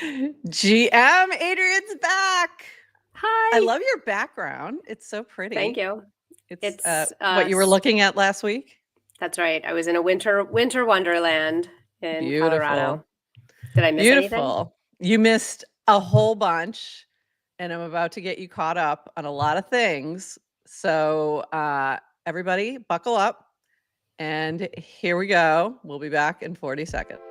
GM Adrian's back. Hi. I love your background. It's so pretty. Thank you. It's what you were looking at last week. That's right. I was in a winter wonderland in Colorado. Beautiful. Did I miss anything? Beautiful. You missed a whole bunch, and I'm about to get you caught up on a lot of things. So everybody, buckle up. And here we go. We'll be back in 40 seconds.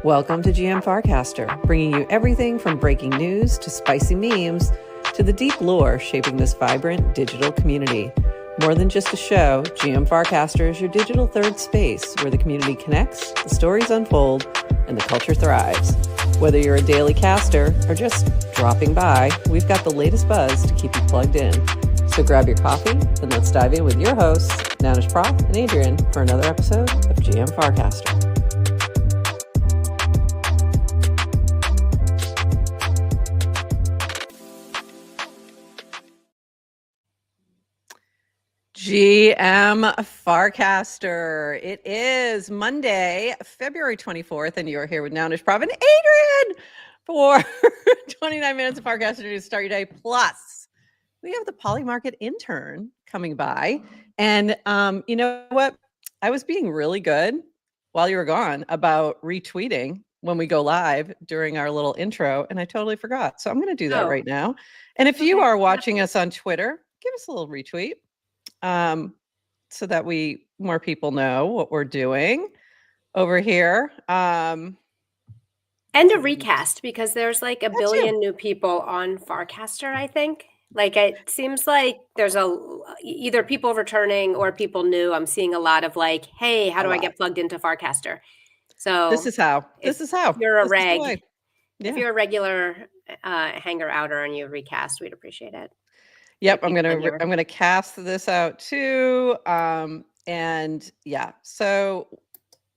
Welcome to GM Farcaster, bringing you everything from breaking news to spicy memes to the deep lore shaping this vibrant digital community. More than just a show, GM Farcaster is your digital third space where the community connects, the stories unfold, and the culture thrives. Whether you're a daily caster or just dropping by, we've got the latest buzz to keep you plugged in. So grab your coffee and let's dive in with your hosts, Nanish Prof and Adrian, for another episode of GM Farcaster. GM Farcaster. It is Monday, February 24th, and you're here with Nanish Prof and Adrian for 29 minutes of Farcaster to start your day. Plus, we have the Polymarket intern coming by. And you know what? I was being really good while you were gone about retweeting when we go live during our little intro, and I totally forgot. So I'm going to do that right now. And if you are watching us on Twitter, give us a little retweet. So that more people know what we're doing over here. And a recast, because there's like a billion new people on Farcaster, I think. Like it seems like there's either people returning or people new. I'm seeing a lot of like, hey, how do I get plugged into Farcaster? So this is how. If you're a reg. If you're a regular hanger outer and you recast, we'd appreciate it. Yep, I'm gonna cast this out too. And yeah, so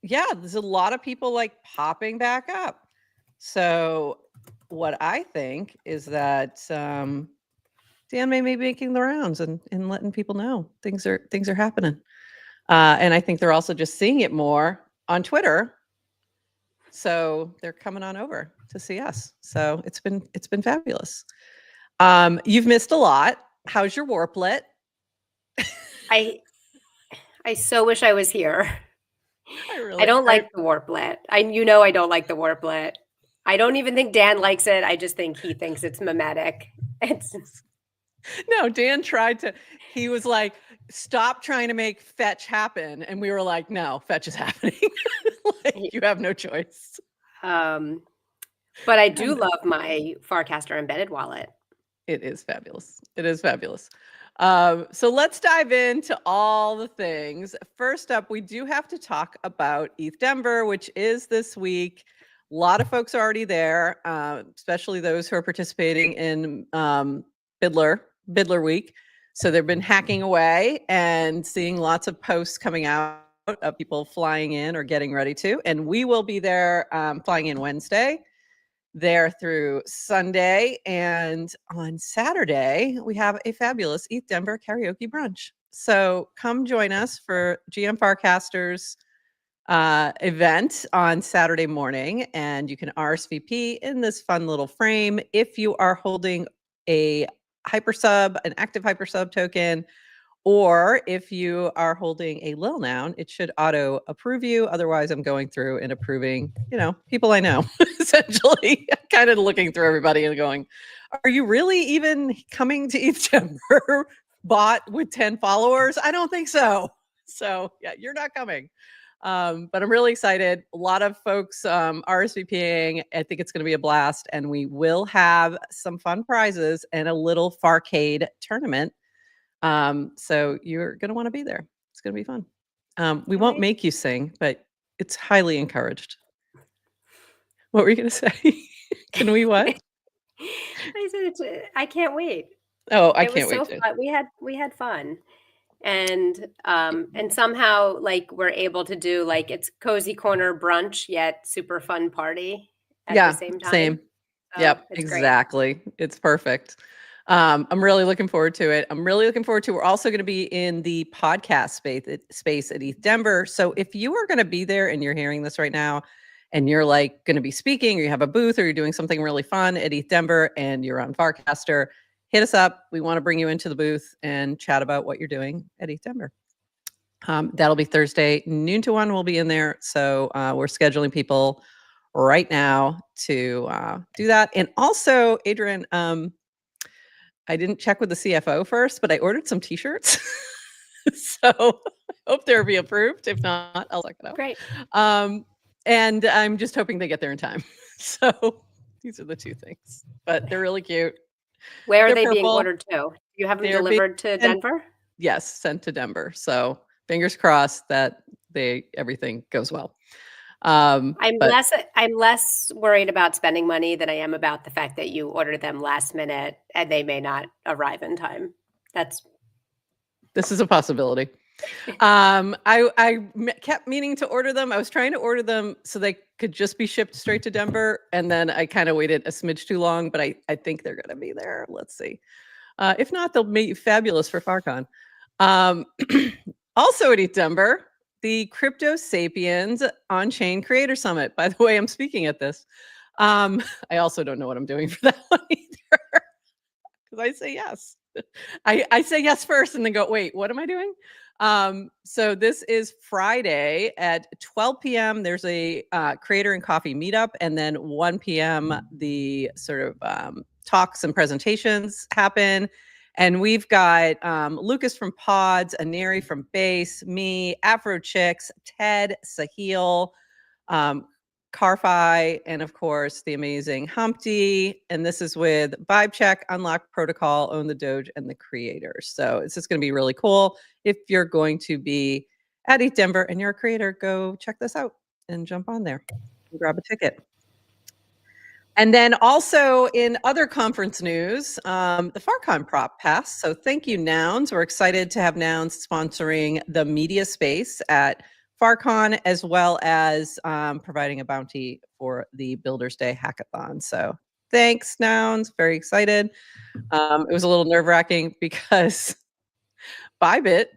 yeah, there's a lot of people like popping back up. So what I think is that Dan may be making the rounds and letting people know things are happening. And I think they're also just seeing it more on Twitter. So they're coming on over to see us. So it's been fabulous. You've missed a lot. How's your warplet? I so wish I was here. I don't like the warplet. I don't like the warplet. I don't even think Dan likes it. I just think he thinks it's mimetic. No, Dan tried to. He was like, "Stop trying to make fetch happen," and we were like, "No, fetch is happening. Like, you have no choice." But I do love my Farcaster embedded wallet. It is fabulous. It is fabulous. So let's dive into all the things. First up, we do have to talk about ETH Denver, which is this week. A lot of folks are already there, especially those who are participating in Bidler Week. So they've been hacking away and seeing lots of posts coming out of people flying in or getting ready to. And we will be there flying in Wednesday, there through Sunday, and on Saturday we have a fabulous ETH Denver karaoke brunch. So come join us for GM Farcaster's event on Saturday morning, and you can RSVP in this fun little frame if you are holding an active hypersub token, or if you are holding a Lil Noun, it should auto approve you. Otherwise, I'm going through and approving, people I know, essentially, kind of looking through everybody and going, are you really even coming to ETH Denver bot with 10 followers? I don't think so. So yeah, you're not coming. But I'm really excited. A lot of folks RSVPing. I think it's going to be a blast. And we will have some fun prizes and a little Farcade tournament. So you're going to want to be there. It's going to be fun. We won't make you sing, but it's highly encouraged. What were you going to say? Can we what? I said, I can't wait. Oh, I can't wait. So fun. We had fun. And somehow like we're able to do like it's cozy corner brunch, yet super fun party at the same time. Same. So yep, exactly. Great. It's perfect. I'm really looking forward to it. We're also going to be in the podcast space at ETH Denver. So if you are going to be there and you're hearing this right now and you're like going to be speaking, or you have a booth, or you're doing something really fun at ETH Denver, and you're on Farcaster, hit us up. We want to bring you into the booth and chat about what you're doing at ETH Denver. That'll be Thursday, noon to 1. We'll be in there. So we're scheduling people right now to do that. And also, Adrian, I didn't check with the CFO first, but I ordered some t-shirts. So hope they'll be approved. If not, I'll check it out. Great. And I'm just hoping they get there in time. So these are the two things, but they're really cute. Where are They're they being purple. ordered to? Do you have them They're being delivered to sent- Denver? Yes, sent to Denver. So fingers crossed that everything goes well. I'm less worried about spending money than I am about the fact that you ordered them last minute and they may not arrive in time. This is a possibility. Kept meaning to order them. I was trying to order them so they could just be shipped straight to Denver, and then I kind of waited a smidge too long, but I think they're going to be there. Let's see. If not, they'll be fabulous for FarCon. Also at ETH Denver, the Crypto Sapiens On-Chain Creator Summit. By the way, I'm speaking at this. I also don't know what I'm doing for that one either, because I say yes. I say yes first and then go, wait, what am I doing? So this is Friday at 12 p.m. There's a creator and coffee meetup, and then 1 p.m. the sort of talks and presentations happen. And we've got Lucas from Pods, Aneri from Base, me, Afro Chicks, Ted, Sahil, Carfi, and of course the amazing Humpty. And this is with Vibe Check, Unlock Protocol, Own the Doge, and the creators. So it's just going to be really cool. If you're going to be at ETH Denver and you're a creator, go check this out and jump on there and grab a ticket. And then also in other conference news, the FarCon prop passed. So thank you, Nouns. We're excited to have Nouns sponsoring the media space at FarCon, as well as providing a bounty for the Builders Day Hackathon. So thanks, Nouns. Very excited. It was a little nerve-wracking because Bybit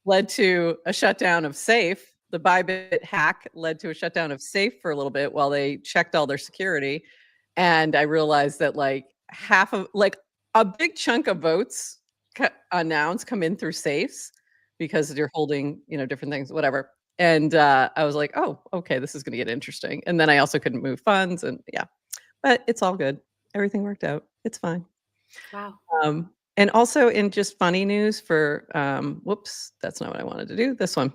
led to a shutdown of Safe. The Bybit hack led to a shutdown of Safe for a little bit while they checked all their security. And I realized that like a big chunk of votes on Nouns come in through safes because you're holding, different things, whatever. And I was like, oh, okay, this is going to get interesting. And then I also couldn't move funds, and yeah, but it's all good. Everything worked out. It's fine. Wow. And also in just funny news for, whoops, that's not what I wanted to do. This one.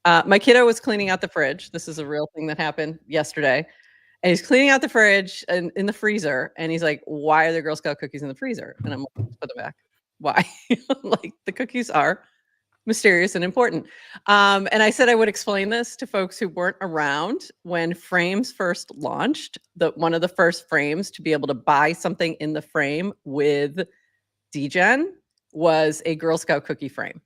My kiddo was cleaning out the fridge. This is a real thing that happened yesterday. And he's cleaning out the fridge and in the freezer. And he's like, why are there Girl Scout cookies in the freezer? And I'm like, put them back. Why? Like, the cookies are mysterious and important. And I said I would explain this to folks who weren't around when Frames first launched. One of the first frames to be able to buy something in the frame with Degen was a Girl Scout cookie frame,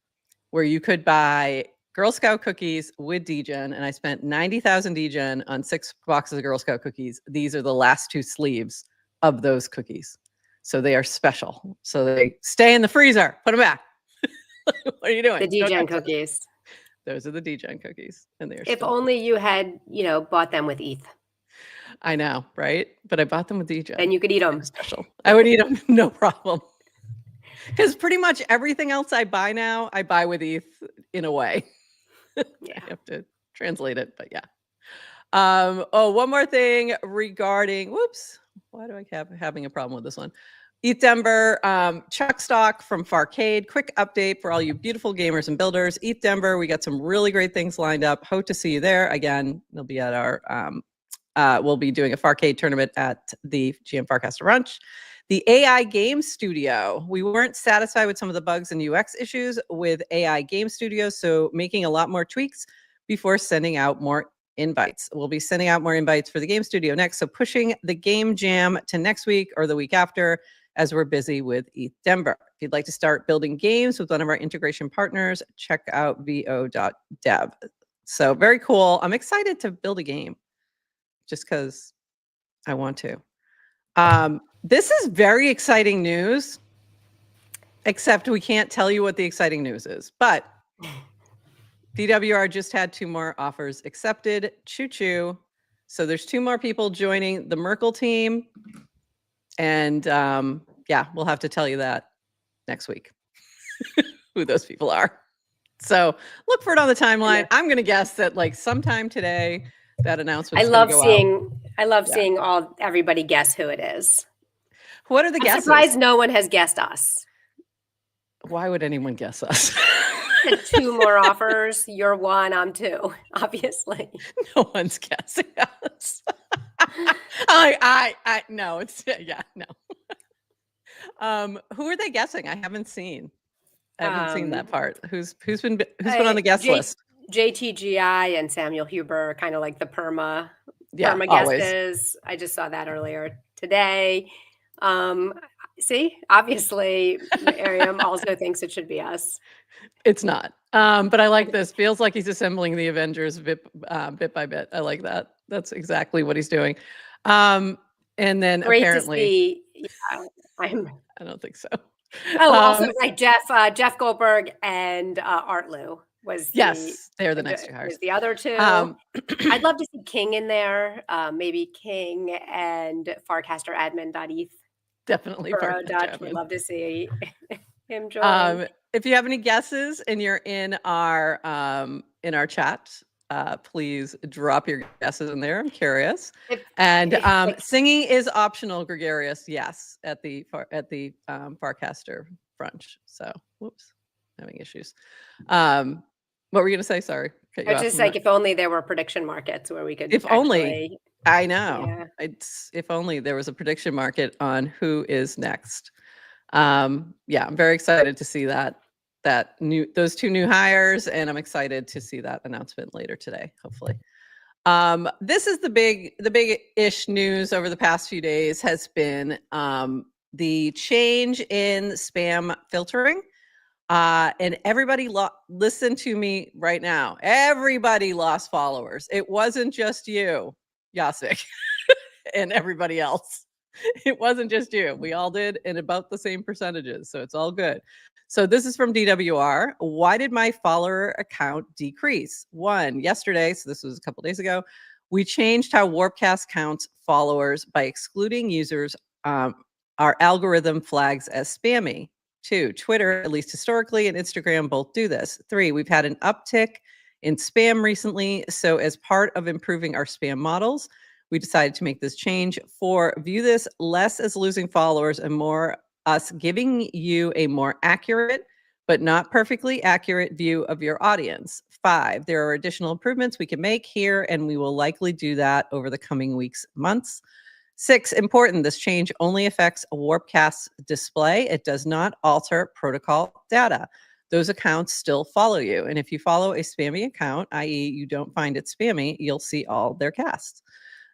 where you could buy Girl Scout cookies with Degen, and I spent 90,000 Degen on 6 boxes of Girl Scout cookies. These are the last 2 sleeves of those cookies. So they are special. So they stay in the freezer. Put them back. What are you doing? The Degen cookies. Those are the Degen cookies. And they are If only you had, bought them with ETH. I know, right? But I bought them with Degen. And you could eat them. Special. I would eat them, no problem. Because pretty much everything else I buy now, I buy with ETH in a way. Yeah. I have to translate it, but yeah. One more thing regarding, whoops, why do I keep having a problem with this one? ETH Denver, Chuck Stock from Farcade. Quick update for all you beautiful gamers and builders. ETH Denver, we got some really great things lined up. Hope to see you there. Again, they'll be at our, we'll be doing a Farcade tournament at the GM Farcaster Lunch. The AI Game Studio. We weren't satisfied with some of the bugs and UX issues with AI Game Studio, so making a lot more tweaks before sending out more invites. We'll be sending out more invites for the Game Studio next, so pushing the Game Jam to next week or the week after as we're busy with ETH Denver. If you'd like to start building games with one of our integration partners, check out vo.dev. So very cool. I'm excited to build a game just because I want to. This is very exciting news, except we can't tell you what the exciting news is. But DWR just had 2 more offers accepted. Choo choo. So there's 2 more people joining the Merkel team. And yeah, we'll have to tell you that next week, who those people are. So look for it on the timeline. I'm going to guess that like sometime today, that announcement's going to go out. I love seeing everybody guess who it is. What are the I'm guesses? surprised no one has guessed us. Why would anyone guess us? 2 more offers. You're 1, I'm 2, obviously. No one's guessing us. No, it's no. Who are they guessing? I haven't seen that part. Who's been on the guest list? JTGI and Samuel Huber are kind of like the perma always. guesses. I just saw that earlier today. See, obviously, Miriam also thinks it should be us. It's not. But I like this. Feels like he's assembling the Avengers bit by bit. I like that. That's exactly what he's doing. And then Great apparently, to see. I don't think so. Oh, also right, Jeff Goldberg and Art Lou was they're the next 2 hires. Was the other 2. I'd love to see King in there. Maybe King and Farcaster admin.eth. Definitely Dutch. We'd love to see him join. If you have any guesses and you're in our chat, please drop your guesses in there. I'm curious. Singing is optional, gregarious. Yes, at the Farcaster brunch. So, whoops, having issues. What were you going to say? Sorry. I was just like, if only there were prediction markets where we could. Only. I know. Yeah. If only there was a prediction market on who is next. I'm very excited to see those 2 new hires, and I'm excited to see that announcement later today, hopefully. This is the big-ish news over the past few days has been the change in spam filtering. And everybody listen to me right now. Everybody lost followers. It wasn't just you, Yasik, and everybody else. It wasn't just you. We all did in about the same percentages. So it's all good. So this is from DWR. Why did my follower account decrease? 1, yesterday, so this was a couple days ago, we changed how Warpcast counts followers by excluding users our algorithm flags as spammy. 2, Twitter, at least historically, and Instagram both do this. 3, we've had an uptick in spam recently. So as part of improving our spam models, we decided to make this change. 4, view this less as losing followers and more us giving you a more accurate, but not perfectly accurate view of your audience. 5, there are additional improvements we can make here, and we will likely do that over the coming weeks, months. 6, important, this change only affects Warpcast's display. It does not alter protocol data. Those accounts still follow you. And if you follow a spammy account, i.e. you don't find it spammy, you'll see all their casts.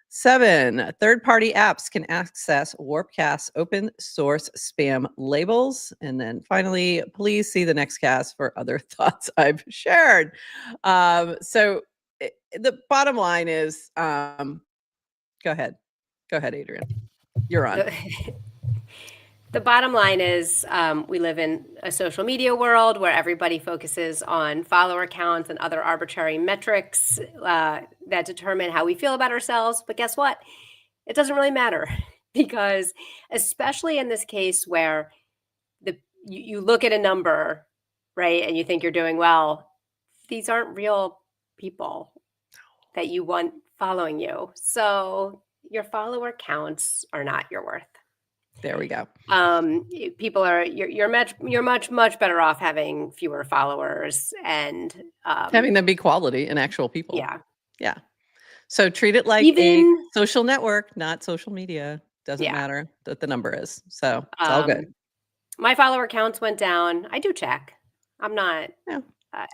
7, third-party apps can access Warpcast's open source spam labels. And then finally, please see the next cast for other thoughts I've shared. So the bottom line is, go ahead. Go ahead, Adrian. You're on. The bottom line is we live in a social media world where everybody focuses on follower counts and other arbitrary metrics that determine how we feel about ourselves. But guess what? It doesn't really matter because especially in this case where you look at a number, right, and you think you're doing well, these aren't real people that you want following you. So your follower counts are not your worth. There we go. People are you're much better off having fewer followers and having them be quality and actual people. Yeah. So treat it like a social network, not social media. Doesn't matter what the number is. So it's all good. My follower counts went down. I do check. I'm not. Yeah.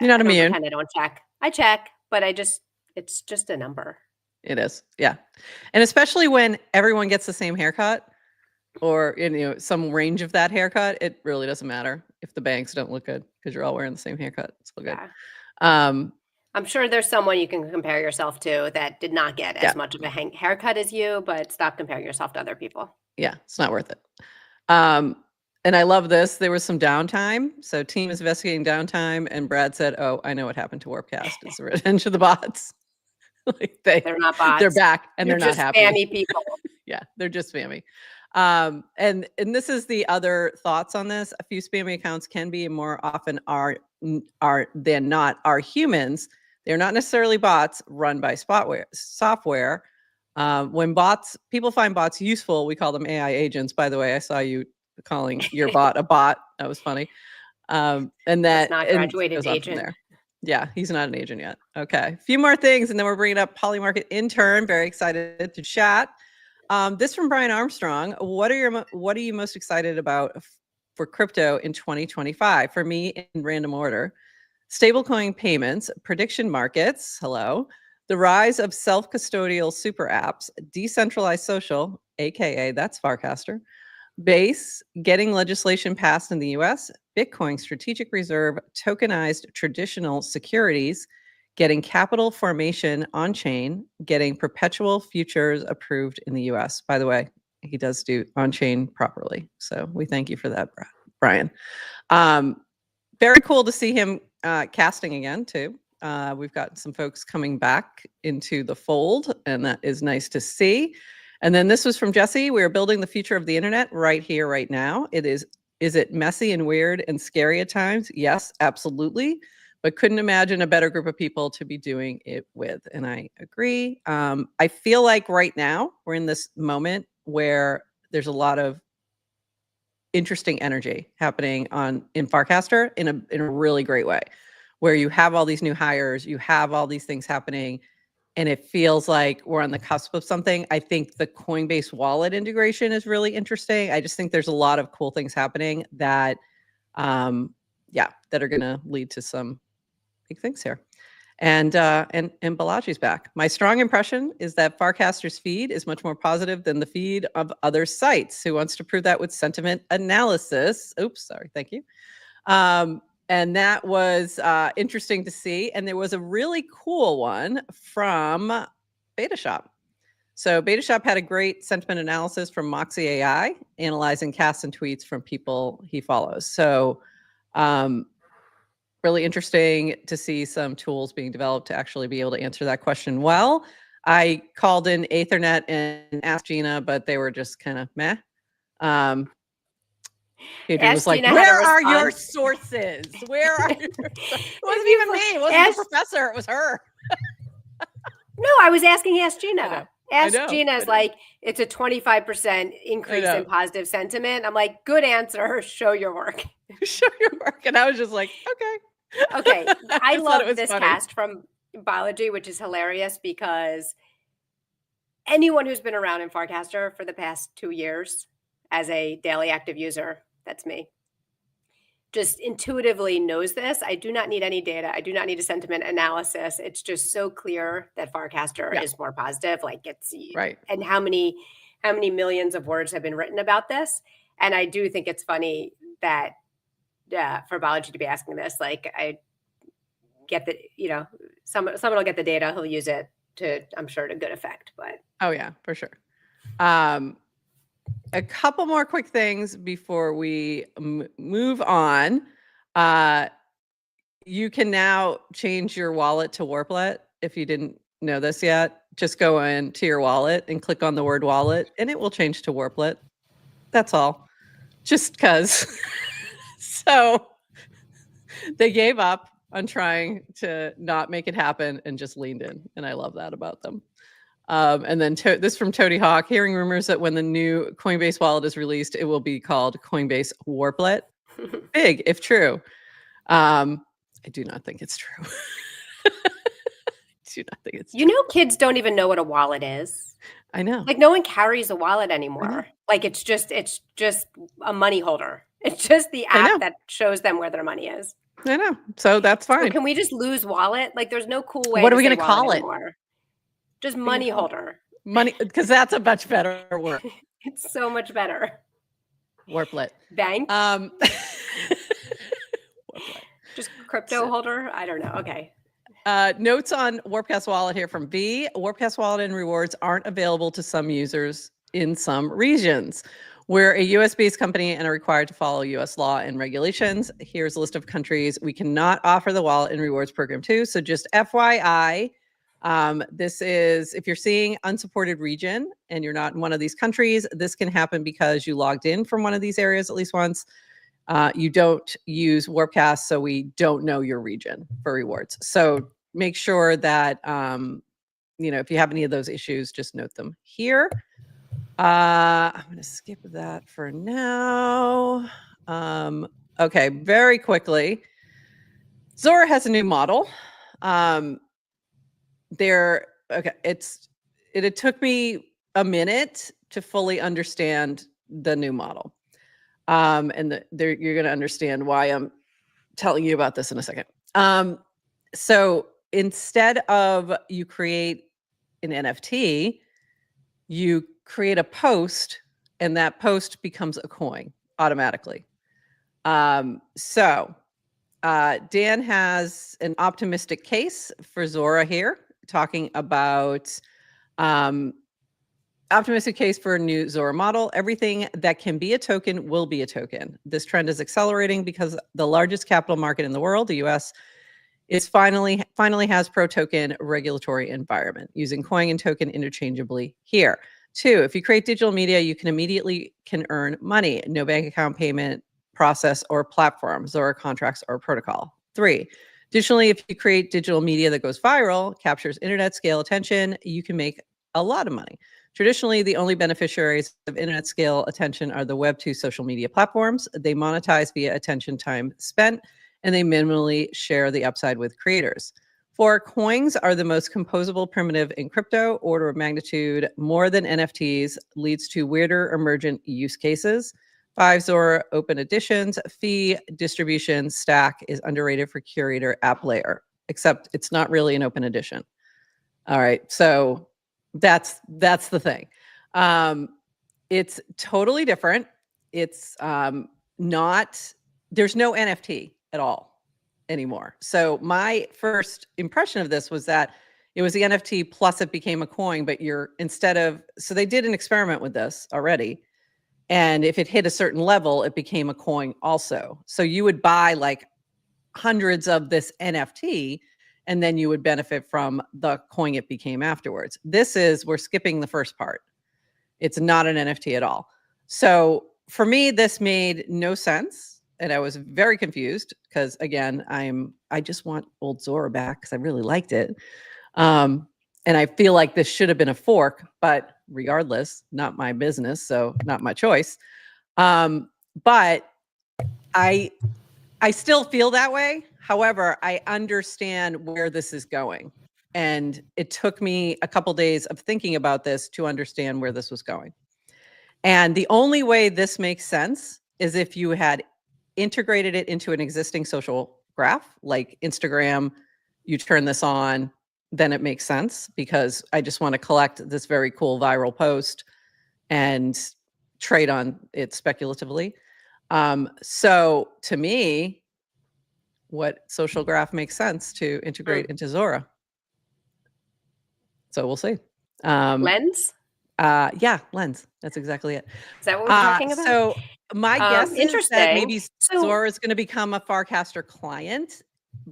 You're not immune. I don't check. I check, but it's just a number. It is. Yeah. And especially when everyone gets the same haircut or some range of that haircut, it really doesn't matter if the bangs don't look good because you're all wearing the same haircut. It's all good. Yeah. I'm sure there's someone you can compare yourself to that did not get as much of a haircut as you, but stop comparing yourself to other people. Yeah, it's not worth it. And I love this. There was some downtime. So team is investigating downtime. And Brad said, oh, I know what happened to Warpcast. It's the revenge of the bots. Like They're not bots. they're back and You're they're not just happy. spammy people. Yeah, they're just spammy. And this is the other thoughts on this. A few spammy accounts can be, and more often are than not, are humans. They're not necessarily bots run by software. When people find bots useful, we call them AI agents. By the way, I saw you calling your bot a bot. That was funny. And that not and graduated goes on from agent. there. Yeah, he's not an agent yet. Okay, a few more things, and then we're bringing up Polymarket intern. Very excited to chat. This from Brian Armstrong. What are you most excited about for crypto in 2025? For me, in random order: stablecoin payments, prediction markets. Hello. The rise of self-custodial super apps, decentralized social, aka that's Farcaster, Base, getting legislation passed in the US, Bitcoin strategic reserve, tokenized traditional securities, getting capital formation on chain, getting perpetual futures approved in the US. By the way, he does do on chain properly. So we thank you for that, Brian. Very cool to see him casting again, too. We've got some folks coming back into the fold, and that is nice to see. And then this was from Jesse. We are building the future of the internet right here, right now. Is it messy and weird and scary at times? Yes, absolutely. But couldn't imagine a better group of people to be doing it with. And I agree. I feel like right now we're in this moment where there's a lot of interesting energy happening in Farcaster in a really great way, where you have all these new hires, you have all these things happening, and it feels like we're on the cusp of something. I think the Coinbase wallet integration is really interesting. I just think there's a lot of cool things happening that, that are going to lead to some big things here. And Balaji's back. My strong impression is that Farcaster's feed is much more positive than the feed of other sites. Who wants to prove that with sentiment analysis? Oops, sorry. Thank you. And that was interesting to see. And there was a really cool one from Beta Shop. So Beta Shop had a great sentiment analysis from Moxie AI, analyzing casts and tweets from people he follows. So really interesting to see some tools being developed to actually be able to answer that question well. I called in Ethernet and asked Gina, but they were just kind of meh. Adrian was like, where are your sources? Where are your sources? It wasn't even me. It wasn't the professor. It was her. No, I was asking Ask Gina. Ask Gina is like, it's a 25% increase in positive sentiment. I'm like, good answer. Show your work. Show your work. And I was just like, okay. Okay. I love this cast from Biology, which is hilarious because anyone who's been around in Farcaster for the past 2 years as a daily active user, that's me, just intuitively knows this. I do not need any data. I do not need a sentiment analysis. It's just so clear that Farcaster is more positive. Like it's right. And how many millions of words have been written about this? And I do think it's funny that for Biology to be asking this. Like I get that, someone will get the data. He'll use it to, I'm sure, to good effect. But oh yeah, for sure. A couple more quick things before we move on. You can now change your wallet to Warplet. If you didn't know this yet, just go into your wallet and click on the word wallet, and it will change to Warplet. That's all. Just because. So they gave up on trying to not make it happen and just leaned in. And I love that about them. And then this from Toady Hawk, hearing rumors that when the new Coinbase wallet is released, it will be called Coinbase Warplet. Big, if true. I do not think it's true. I do not think it's true. Kids don't even know what a wallet is. I know. Like no one carries a wallet anymore. Like it's just a money holder. It's just the app that shows them where their money is. I know. So that's fine. So can we just lose wallet? Like there's no cool way. What are we going to call it? Anymore. Just money holder. Money, because that's a much better word. It's so much better. Warplet. Bank. Warplet. Just crypto holder. I don't know. Okay. Notes on Warpcast Wallet here from V. Warpcast Wallet and rewards aren't available to some users in some regions. We're a US-based company and are required to follow US law and regulations. Here's a list of countries we cannot offer the wallet and rewards program to. So just FYI, This is, if you're seeing unsupported region and you're not in one of these countries, this can happen because you logged in from one of these areas at least once. You don't use Warpcast, so we don't know your region for rewards. So make sure that, if you have any of those issues, just note them here. I'm going to skip that for now. Okay, very quickly. Zora has a new model. It took me a minute to fully understand the new model. And you're going to understand why I'm telling you about this in a second. So instead of you create an NFT, you create a post, and that post becomes a coin automatically. Dan has an optimistic case for Zora here, talking about optimistic case for a new Zora model. Everything that can be a token will be a token. This trend is accelerating because the largest capital market in the world, the US, is finally has pro-token regulatory environment, using coin and token interchangeably here. 2, if you create digital media, you can immediately earn money. No bank account payment process or platform, Zora contracts or protocol. 3, additionally, if you create digital media that goes viral, captures internet scale attention, you can make a lot of money. Traditionally, the only beneficiaries of internet scale attention are the Web2 social media platforms. They monetize via attention time spent, and they minimally share the upside with creators. 4, coins are the most composable primitive in crypto, order of magnitude more than NFTs, leads to weirder emergent use cases. 5, Zora open editions, fee, distribution, stack is underrated for curator app layer, except it's not really an open edition. All right, so that's the thing. It's totally different. It's there's no NFT at all anymore. So my first impression of this was that it was the NFT plus it became a coin, but so they did an experiment with this already. And if it hit a certain level, it became a coin also. So you would buy like hundreds of this NFT, and then you would benefit from the coin it became afterwards. We're skipping the first part. It's not an NFT at all. So for me, this made no sense. And I was very confused because, again, I just want old Zora back because I really liked it. And I feel like this should have been a fork, but regardless, not my business, so not my choice. But I still feel that way. However, I understand where this is going. And it took me a couple days of thinking about this to understand where this was going. And the only way this makes sense is if you had integrated it into an existing social graph, like Instagram, you turn this on, then it makes sense, because I just want to collect this very cool viral post and trade on it speculatively. So to me, what social graph makes sense to integrate into Zora? So we'll see. Lens? Yeah, Lens. That's exactly it. Is that what we're talking about? So my guess is that maybe So- Zora is going to become a Farcaster client,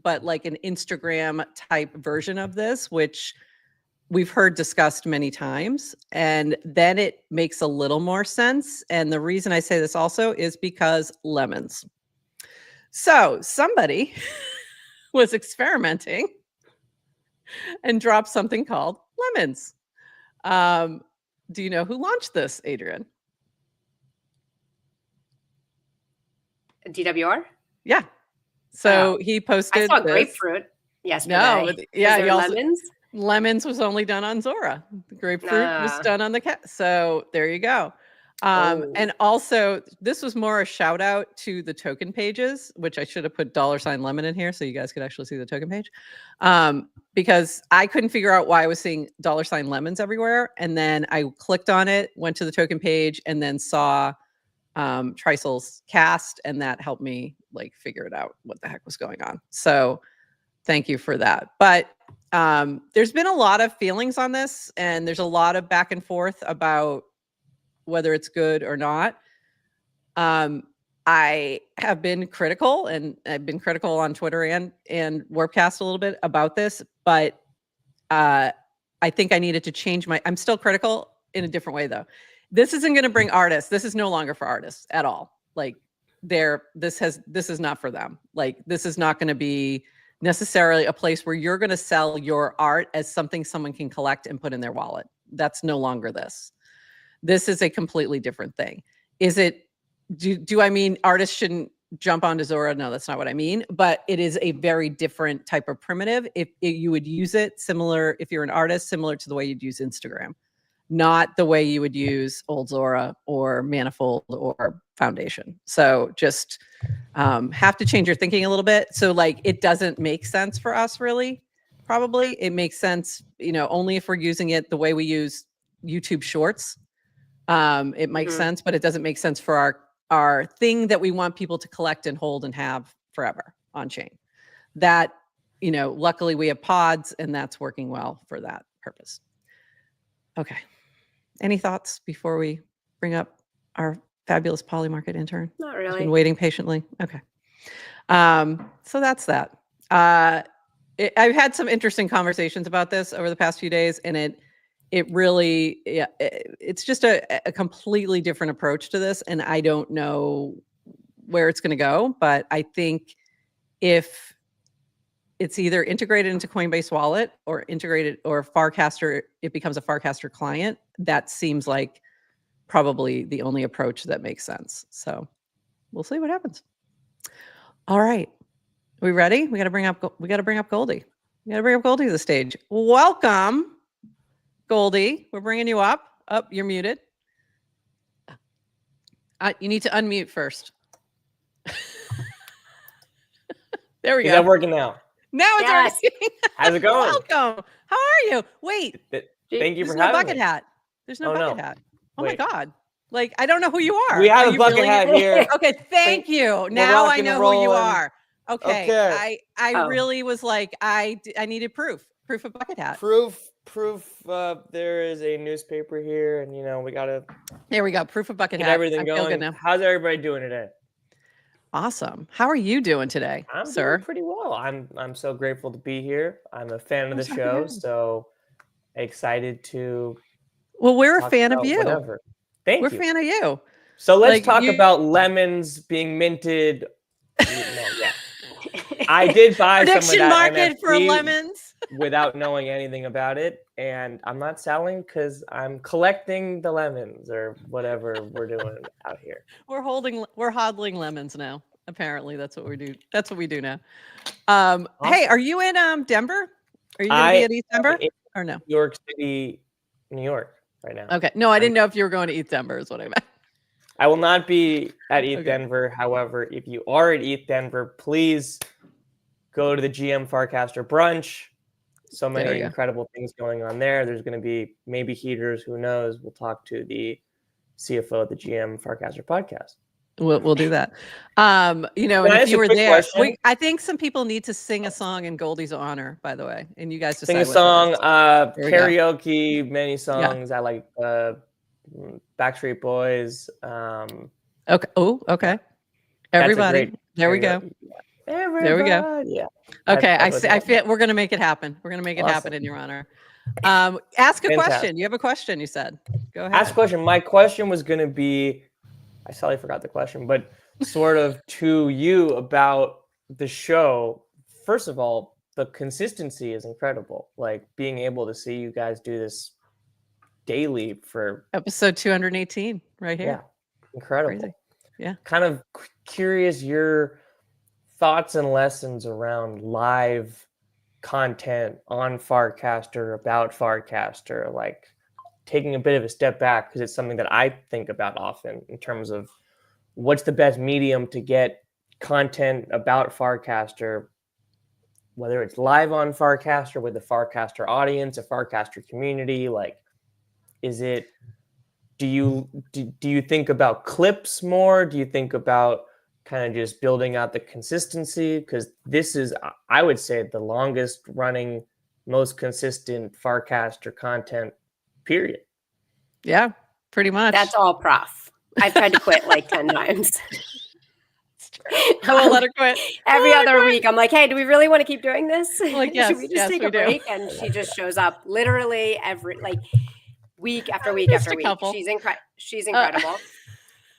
but like an Instagram type version of this, which we've heard discussed many times. And then it makes a little more sense. And the reason I say this also is because lemons. So somebody was experimenting and dropped something called lemons. Do you know who launched this, Adrian? DWR? Yeah. So he posted. I saw grapefruit yesterday. No, yeah, he also, lemons. Lemons was only done on Zora. The grapefruit was done on the cat. So there you go. And also, this was more a shout out to the token pages, which I should have put $lemon in here so you guys could actually see the token page. Because I couldn't figure out why I was seeing $lemons everywhere. And then I clicked on it, went to the token page, and then saw Tricel's cast, and that helped me like figure it out what the heck was going on. So thank you for that. But there's been a lot of feelings on this, and there's a lot of back and forth about whether it's good or not. I have been critical, and I've been critical on Twitter and Warpcast a little bit about this, but I think I needed to change I'm still critical in a different way though. This isn't going to bring artists. This is no longer for artists at all. Like this is not for them. Like this is not going to be necessarily a place where you're going to sell your art as something someone can collect and put in their wallet. That's no longer this. This is a completely different thing. Is it, do I mean artists shouldn't jump onto Zora? No, that's not what I mean. But it is a very different type of primitive. If you would use it similar, if you're an artist, similar to the way you'd use Instagram, not the way you would use Old Zora or Manifold or Foundation. So just have to change your thinking a little bit. So like it doesn't make sense for us really. Probably it makes sense, only if we're using it the way we use YouTube Shorts. It makes sense, but it doesn't make sense for our thing that we want people to collect and hold and have forever on chain. That, luckily we have pods and that's working well for that purpose. Okay. Any thoughts before we bring up our fabulous Polymarket intern? Not really. She's been waiting patiently. Okay. So that's that. I've had some interesting conversations about this over the past few days, and it really, it's just a completely different approach to this. And I don't know where it's going to go, but I think if it's either integrated into Coinbase Wallet or Farcaster, it becomes a Farcaster client. That seems like probably the only approach that makes sense. So we'll see what happens. All right. Are we ready? We got to bring up Goldie. We got to bring up Goldie to the stage. Welcome, Goldie. We're bringing you up. You're muted. You need to unmute first. There we go. Is that working now? Now it's working. How's it going? Welcome. How are you? Wait. Thank you for There's no having bucket me. hat. There's no bucket hat. Oh Wait. my God. Like, I don't know who you are. We have Are a bucket hat here. Okay, thank you. Now I know who you are. Okay. I really was like, I needed proof of bucket hat. Proof. There is a newspaper here, and we gotta. There we go. Proof of bucket hat. Everything going. Feel good now. How's everybody doing today? Awesome. How are you doing today, sir? Doing pretty well. I'm so grateful to be here. I'm a fan of the show, so excited to. Well, we're a fan of you. Whatever. Thank you. We're a fan of you. So let's talk about lemons being minted. I did buy some of that market NFT for lemons without knowing anything about it, and I'm not selling because I'm collecting the lemons or whatever we're doing out here. We're hodling lemons now. Apparently, that's what we do. That's what we do now. Awesome. Hey, are you in Denver? Are you going to be at East Denver or no? New York City, New York, right now. Okay. No, I didn't know if you were going to East Denver. Is what I meant. I will not be at ETH Denver. However, if you are at ETH Denver, please go to the GM Farcaster brunch. So many incredible things going on there. There's going to be maybe heaters. Who knows? We'll talk to the CFO of the GM Farcaster podcast. We'll do that. And if you were there, I think some people need to sing a song in Goldie's honor, by the way. And you guys decide sing a song, karaoke, many songs. I like Backstreet Boys. Okay. Oh, okay. Everybody. There we go. Everybody. There we go. Yeah. Okay. I feel we're going to make it happen. We're going to make it happen in your honor. Ask a question. You have a question, you said. Go ahead. Ask a question. My question was going to be, I sadly forgot the question, but sort of to you about the show. First of all, the consistency is incredible. Like being able to see you guys do this daily for episode 218 right here. Yeah. Incredible. Crazy. Yeah. Kind of curious your thoughts and lessons around live content on Farcaster, about Farcaster, like taking a bit of a step back, because it's something that I think about often in terms of what's the best medium to get content about Farcaster, whether it's live on Farcaster with the Farcaster audience, a Farcaster community. Like, is it, do you think about clips more? Do you think about kind of just building out the consistency? Because this is, I would say, the longest running, most consistent Farcaster content, period. Yeah, pretty much. That's all prof. I've tried to quit like 10 times. It's true. I won't let her quit. Every Let her other quit. week, I'm like, hey, do we really want to keep doing this? Like, Should we yes, just yes, take we a do. break? And she just shows up literally every week after week Just after a week. couple. She's Uh, incredible.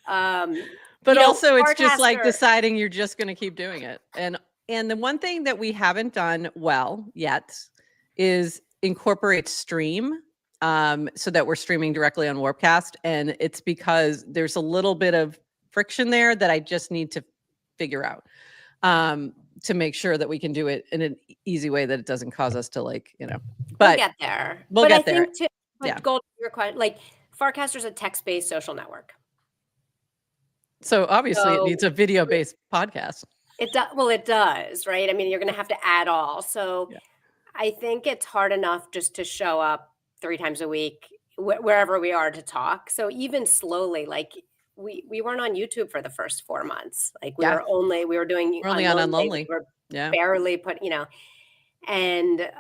But You know, also it's just like Farcaster, deciding you're just going to keep doing it. And the one thing that we haven't done well yet is incorporate stream, so that we're streaming directly on Warpcast. And it's because there's a little bit of friction there that I just need to figure out, to make sure that we can do it in an easy way that it doesn't cause us to we'll but get there. we'll But get I there. think Yeah. Gold, your question, Farcaster's a text-based social network. So obviously it So- needs a video-based podcast. It does. Well, it does, right? I mean, you're going to have to add all. So Yeah. I think it's hard enough just to show up 3 times a week wherever we are to talk. So even slowly, we weren't on YouTube for the first 4 months. We Yeah. were doing We're only on Unlonely. Unlonely. We were Yeah. barely and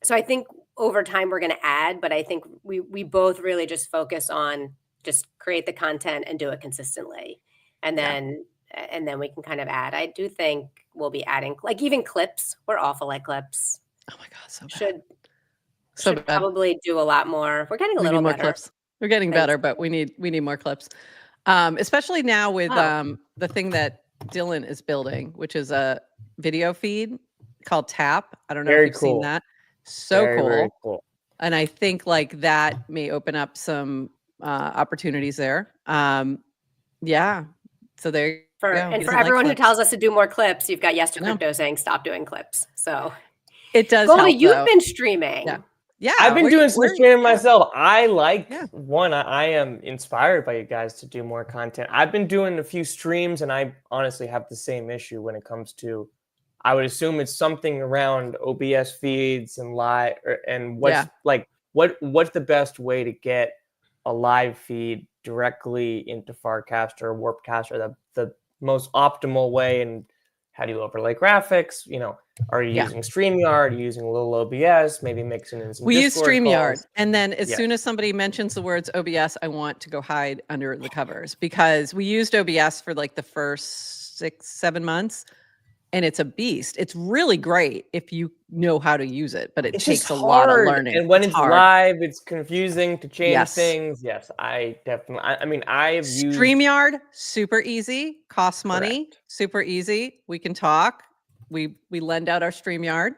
so I think over time we're going to add, but I think we both really just focus on just create the content and do it consistently. And Yeah. then we can kind of add. I do think we'll be adding even clips. We're awful at clips. Oh my God, so bad. Should bad. probably do a lot more. We're getting a We little need more better. clips. We're getting Thanks. better, but we need more clips. Especially now with the thing that Dylan is building, which is a video feed called Tap. I don't know Very if you've seen cool. that. So Very, cool. very cool. And I think that may open up some opportunities there. Yeah. So there you go. And He for doesn't like everyone who clips. tells us to do more clips, you've got Yes to I know. Crypto saying stop doing clips. So It does Goldie, help, you've though. been streaming. Yeah. Yeah. I've been doing some streaming myself. I Yeah. I am inspired by you guys to do more content. I've been doing a few streams and I honestly have the same issue when it comes to, I would assume it's something around OBS feeds and live and what's what's the best way to get a live feed directly into Farcaster or Warpcaster, the most optimal way, and how do you overlay graphics? Are you using StreamYard? Are you using a little OBS? Maybe mixing in some We use Discord StreamYard. calls? And then as soon as somebody mentions the words OBS, I want to go hide under the covers because we used OBS for the first 6-7 months. And it's a beast. It's really great if you know how to use it, but it takes a lot of learning. And when it's hard. live, it's confusing to change Yes. things. Yes, I definitely. I mean, I've used StreamYard, super easy, costs money, Correct. super easy. We can talk. We lend out our StreamYard,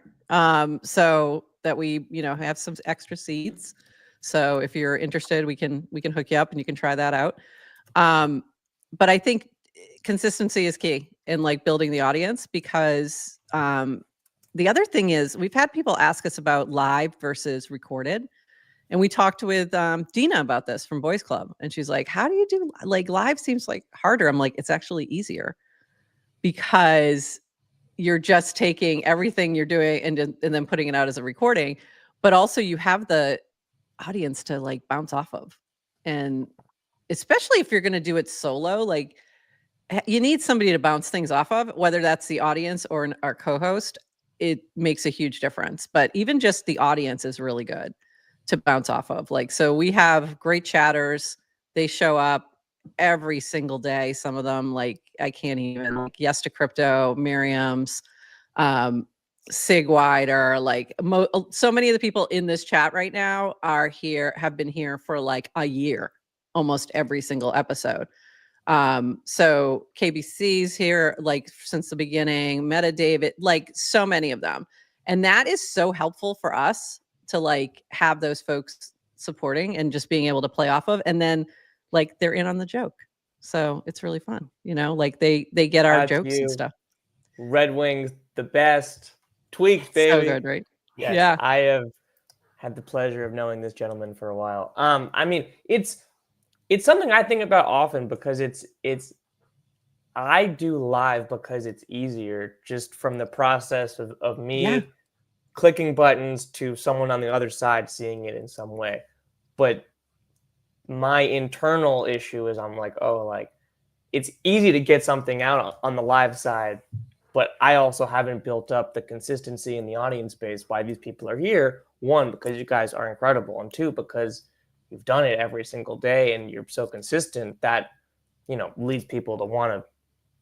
so that we have some extra seats. So if you're interested, we can hook you up and you can try that out. But I think consistency is key in building the audience because the other thing is we've had people ask us about live versus recorded. And we talked with Dina about this from Boys Club. And she's like, how do you do live seems harder. I'm like, it's actually easier because you're just taking everything you're doing and then putting it out as a recording. But also you have the audience to bounce off of. And especially if you're going to do it solo, you need somebody to bounce things off of, whether that's the audience or our co-host. It makes a huge difference. But even just the audience is really good to bounce off of. So we have great chatters. They show up every single day. Some of them, I can't even, Yes to Crypto, Miriam's, Sig Wider, so many of the people in this chat right now have been here for a year, almost every single episode. So KBC's here since the beginning, Meta David, so many of them. And that is so helpful for us to have those folks supporting and just being able to play off of. And then they're in on the joke. So it's really fun, they get our jokes and stuff. Red Wings, the best. Tweaks, baby. So good, right? Yes, yeah. I have had the pleasure of knowing this gentleman for a while. I mean, it's something I think about often because I do live because it's easier just from the process of me clicking buttons to someone on the other side seeing it in some way. But my internal issue is it's easy to get something out on the live side, but I also haven't built up the consistency in the audience base why these people are here. One, because you guys are incredible, and two, because you've done it every single day and you're so consistent that leads people to want to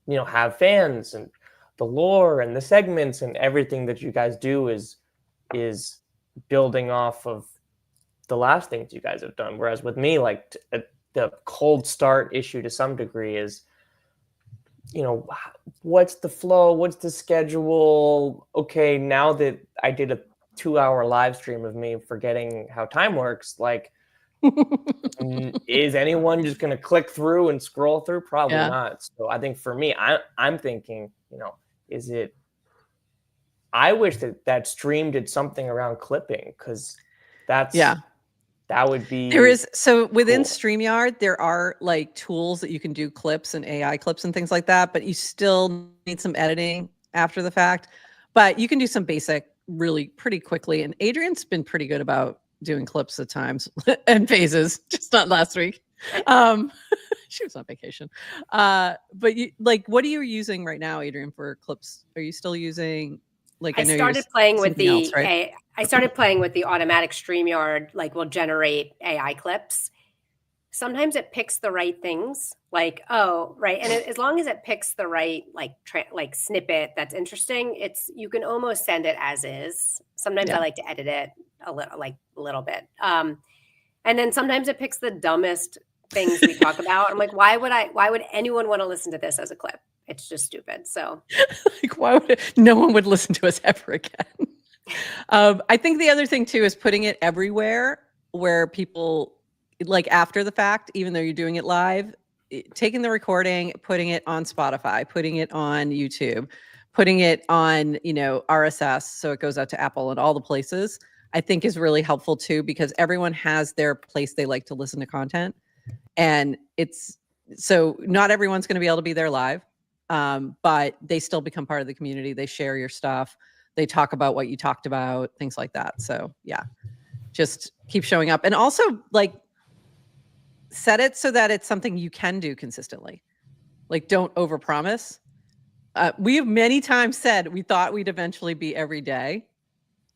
have fans, and the lore and the segments and everything that you guys do is building off of the last things you guys have done. Whereas with me, like the cold start issue to some degree is, what's the flow? What's the schedule? Okay, now that I did a 2-hour live stream of me forgetting how time works, like, is anyone just going to click through and scroll through? Probably not. So I think for me, I'm thinking, is it, I wish that stream did something around clipping, because that would be. There is, so within cool. StreamYard, there are like tools that you can do clips and AI clips and things like that, but you still need some editing after the fact. But you can do some basic really pretty quickly. And Adrian's been pretty good about doing clips at times and phases, just not last week. She was on vacation. But you, like, what are you using right now, Adrian, for clips? Are you still using, like, I know started playing with the else, right? I started playing with the automatic StreamYard, like, will generate AI clips. Sometimes it picks the right things, like, oh, right. And as long as it picks the right, like snippet that's interesting, you can almost send it as is. Sometimes I like to edit it a little bit. And then sometimes it picks the dumbest things we talk about. I'm like, why would anyone want to listen to this as a clip? It's just stupid. So like, no one would listen to us ever again. I think the other thing too is putting it everywhere where people, like, after the fact, even though you're doing it live, taking the recording, putting it on Spotify, putting it on YouTube, putting it on, RSS, so it goes out to Apple and all the places, I think is really helpful too, because everyone has their place they like to listen to content. And so not everyone's going to be able to be there live, but they still become part of the community. They share your stuff. They talk about what you talked about, things like that. So yeah, just keep showing up. And also, like, set it so that it's something you can do consistently. Like, don't overpromise. We have many times said we thought we'd eventually be every day.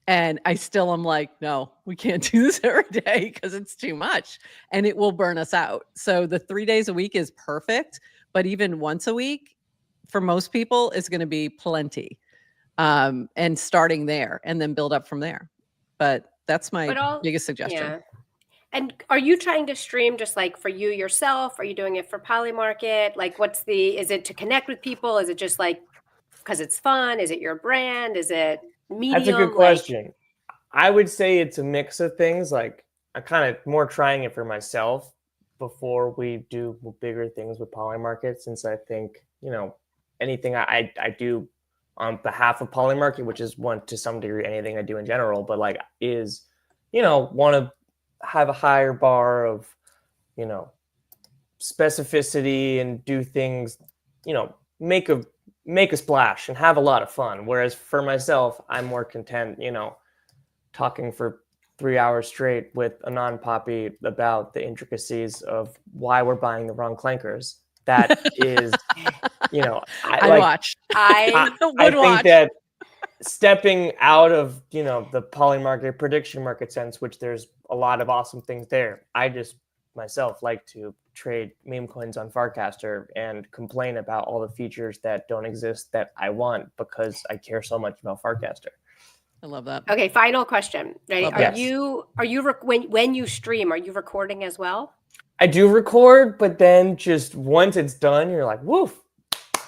And I still am like, no, we can't do this every day because it's too much and it will burn us out. So the 3 days a week is perfect, but even once a week for most people is going to be plenty. And starting there and then build up from there. But that's my biggest suggestion. Yeah. And are you trying to stream just like for you yourself? Are you doing it for Polymarket? Like, is it to connect with people? Is it just like, because it's fun? Is it your brand? Is it medium? That's a good question. I would say it's a mix of things. Like, I'm kind of more trying it for myself before we do bigger things with Polymarket, since I think, anything I do on behalf of Polymarket, which is to some degree anything I do in general, but like is, want to have a higher bar of, specificity and do things, make a splash and have a lot of fun. Whereas for myself, I'm more content, talking for 3 hours straight with a non-poppy about the intricacies of why we're buying the wrong clankers. That is, I think that stepping out of, the Polymarket prediction market sense, which there's a lot of awesome things there. I just myself like to trade meme coins on Farcaster and complain about all the features that don't exist that I want because I care so much about Farcaster. I love that. Okay, final question. Right? Yes. When you stream, are you recording as well? I do record, but then just once it's done, you're like, woof,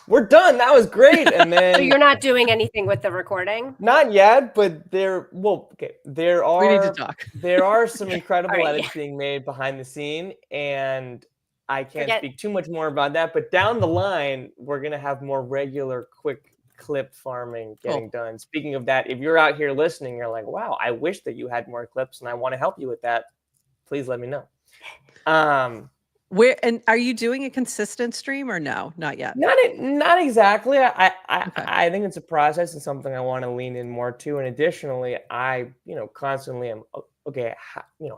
we're done. That was great. And then so you're not doing anything with the recording? Not yet, but there are we need to talk. There are some incredible edits being made behind the scene, and I can't speak too much more about that. But down the line, we're gonna have more regular, quick clip farming getting done. Speaking of that, if you're out here listening, you're like, wow, I wish that you had more clips, and I want to help you with that. Please let me know. Where and are you doing a consistent stream or no? Not yet. Not exactly. I think it's a process and something I want to lean in more to. And additionally, I constantly am okay.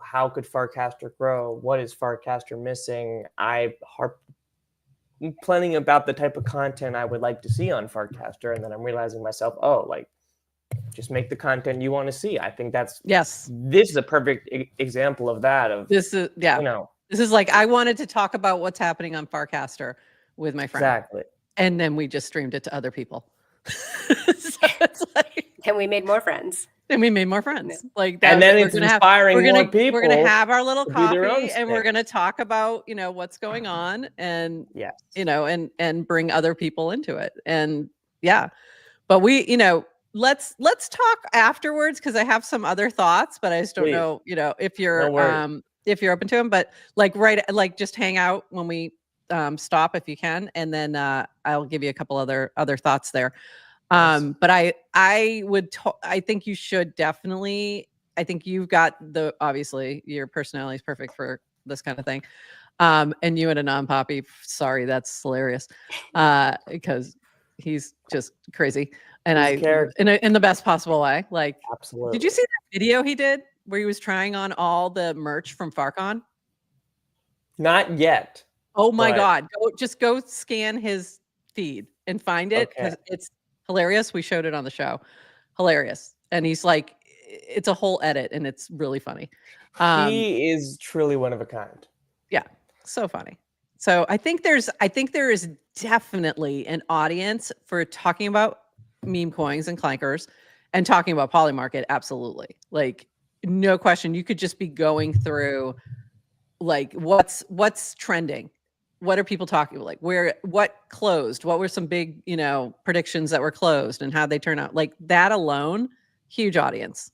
How could Farcaster grow? What is Farcaster missing? I harp plenty about the type of content I would like to see on Farcaster, and then I'm realizing myself, just make the content you want to see. I think that's yes. This is a perfect example of that. This is This is like, I wanted to talk about what's happening on Farcaster with my friend. Exactly. And then we just streamed it to other people. So it's like, And we made more friends. and we made more friends. Like that. And then we're it's gonna have, inspiring we're gonna, more people. we're gonna have our little to do their own coffee, and we're thing. gonna talk about, you know, what's going on, and Yes. you know, and bring other people into it. And yeah, but we, you know, let's talk afterwards, because I have some other thoughts, but I just don't Please. know, you know, if No you're worries. if you're open to them. But like like just hang out when we stop if you can, and then I'll give you a couple other thoughts there. Yes. But I would I think you should definitely, I think you've got obviously your personality is perfect for this kind of thing. And you and a non-poppy, sorry, that's hilarious. Because he's just crazy. And He's a character. in the best possible way. Like, Absolutely. did you see that video he did where he was trying on all the merch from Farcon? Not yet. Oh my but- God. Just go scan his feed and find it, because Okay. it's hilarious. We showed it on the show. Hilarious. And he's like, it's a whole edit and it's really funny. He is truly one of a kind. Yeah, so funny. So I think there is definitely an audience for talking about meme coins and clankers and talking about Polymarket. Absolutely. Like, no question. You could just be going through like what's trending. What are people talking about? Like what closed? What were some big, you know, predictions that were closed and how they turn out? Like that alone, huge audience.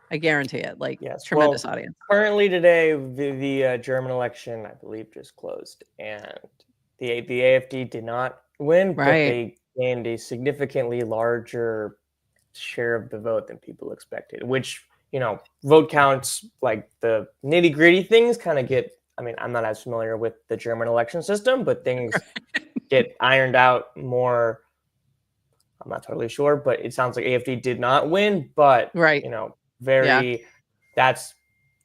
I guarantee it. Like, Yes. tremendous Well, audience. currently today, the German election, I believe, just closed, and the AfD did not win, but Right. they gained a significantly larger share of the vote than people expected. Which, you know, vote counts, like the nitty gritty things, kind of get. I mean, I'm not as familiar with the German election system, but things get ironed out more. I'm not totally sure, but it sounds like AfD did not win, but Right. you know, those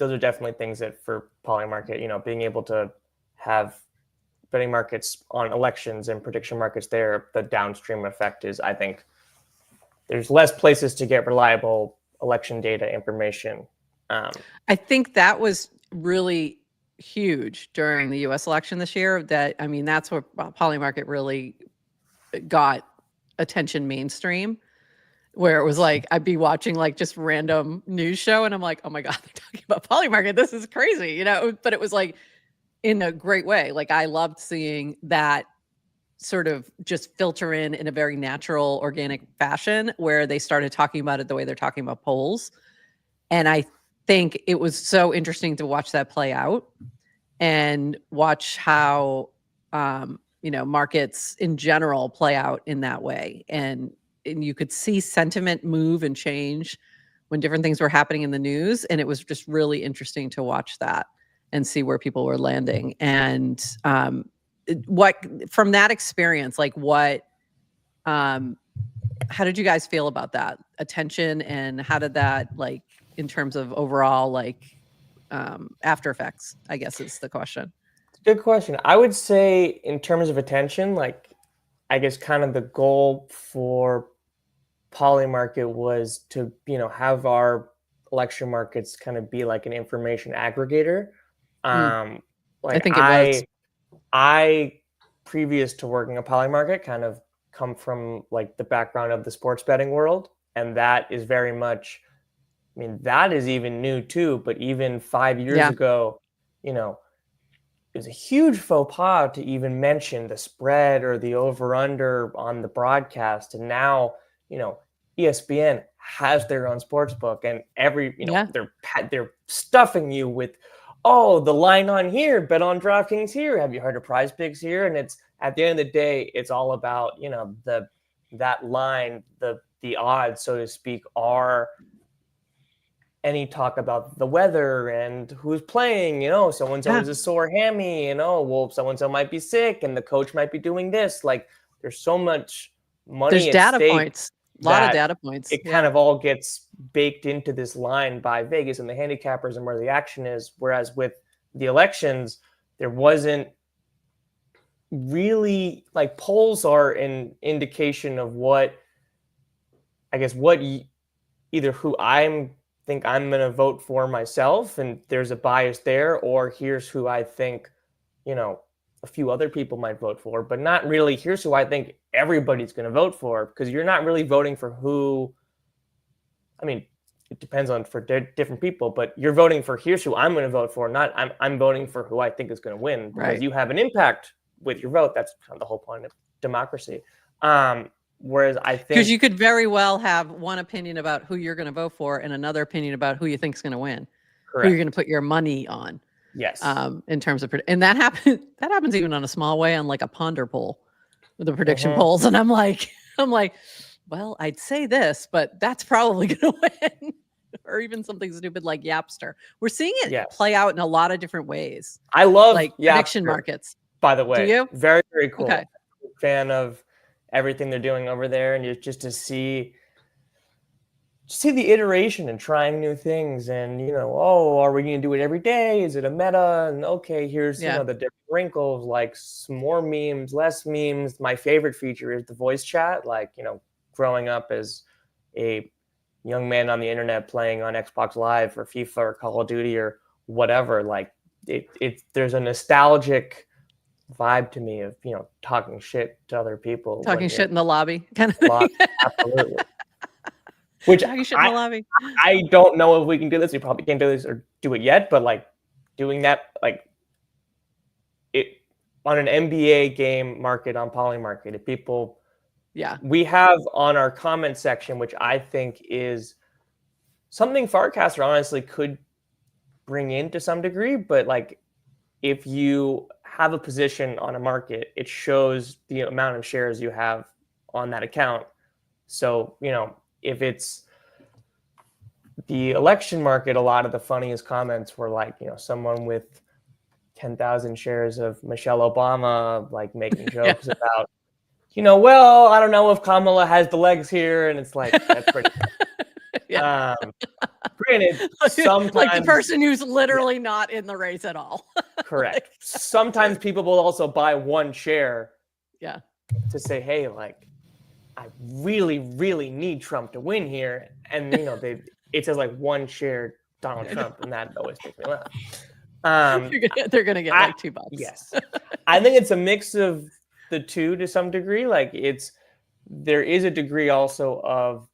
are definitely things that for Polymarket, you know, being able to have betting markets on elections and prediction markets there, the downstream effect is, I think, there's less places to get reliable election data information. I think that was really huge during the US election this year. I mean, that's where Polymarket really got attention mainstream, where it was like, I'd be watching like just random news show and I'm like, oh my God, they're talking about Polymarket. This is crazy, you know, but it was like in a great way. Like, I loved seeing that sort of just filter in a very natural, organic fashion, where they started talking about it the way they're talking about polls. And I think it was so interesting to watch that play out and watch how, you know, markets in general play out in that way. And you could see sentiment move and change when different things were happening in the news. And it was just really interesting to watch that and see where people were landing. And what, from that experience, like how did you guys feel about that attention, and how did that, like, in terms of overall, like, after effects, I guess is the question. Good question. I would say in terms of attention, like, I guess kind of the goal for Polymarket was to, you know, have our election markets kind of be like an information aggregator. I Like think it was. I previous to working at Polymarket kind of come from like the background of the sports betting world, and that is very much, I mean, that is even new too, but even 5 years Yeah. ago, you know, it was a huge faux pas to even mention the spread or the over under on the broadcast. And now, you know, ESPN has their own sports book, and they're stuffing you with, oh, the line on here, bet on DraftKings here, have you heard of Prize Picks here? And it's, at the end of the day, it's all about, you know, that line, the odds, so to speak, are any talk about the weather and who's playing, you know, so-and-so is a sore hammy, you know, well, so-and-so might be sick and the coach might be doing this. Like, there's so much money There's at data stake points, a lot of data points. it kind of all gets baked into this line by Vegas and the handicappers and where the action is. Whereas with the elections, there wasn't really, like, polls are an indication of what, I guess, either who think I'm going to vote for myself, and there's a bias there, or here's who I think, you know, a few other people might vote for, but not really, here's who I think everybody's going to vote for, because you're not really voting for who, I mean, it depends on for different people, but you're voting for here's who I'm going to vote for, not I'm voting for who I think is going to win, because Right. you have an impact with your vote. That's kind of the whole point of democracy. Whereas I think, Because you could very well have one opinion about who you're going to vote for and another opinion about who you think is going to win, who you're going to put your money on. Yes. In terms of, and that happens even on a small way on like a ponder poll with the prediction polls. And I'm like, well, I'd say this, but that's probably going to win. Or even something stupid like Yapster. We're seeing it play out in a lot of different ways. I love like prediction markets. By the way, do you? Very, very cool. Okay. Fan of everything they're doing over there, and just to see the iteration and trying new things, and are we going to do it every day? Is it a meta? And okay, here's the different wrinkles, like some more memes, less memes. My favorite feature is the voice chat. Like growing up as a young man on the internet playing on Xbox Live or FIFA or Call of Duty or whatever, like there's a nostalgic vibe to me of talking shit to other people, talking shit in the lobby, kind of thing. Absolutely. Which talking shit in the lobby. I don't know if we can do this. We probably can't do this or do it yet, but like doing that, like it on an NBA game market on Polymarket, if people. Yeah. We have on our comment section, which I think is something Farcaster honestly could bring in to some degree, but like if you have a position on a market, it shows the amount of shares you have on that account. So, if it's the election market, a lot of the funniest comments were like, someone with 10,000 shares of Michelle Obama, like making jokes about, well, I don't know if Kamala has the legs here. And it's like, that's pretty granted, sometimes like the person who's literally not in the race at all. Correct. Sometimes people will also buy one share to say, hey, like, I really, really need Trump to win here. And, it says like one share Donald Trump, and that always makes me laugh. They're going to get like $2. Yes. I think it's a mix of the two to some degree. Like there is a degree also of,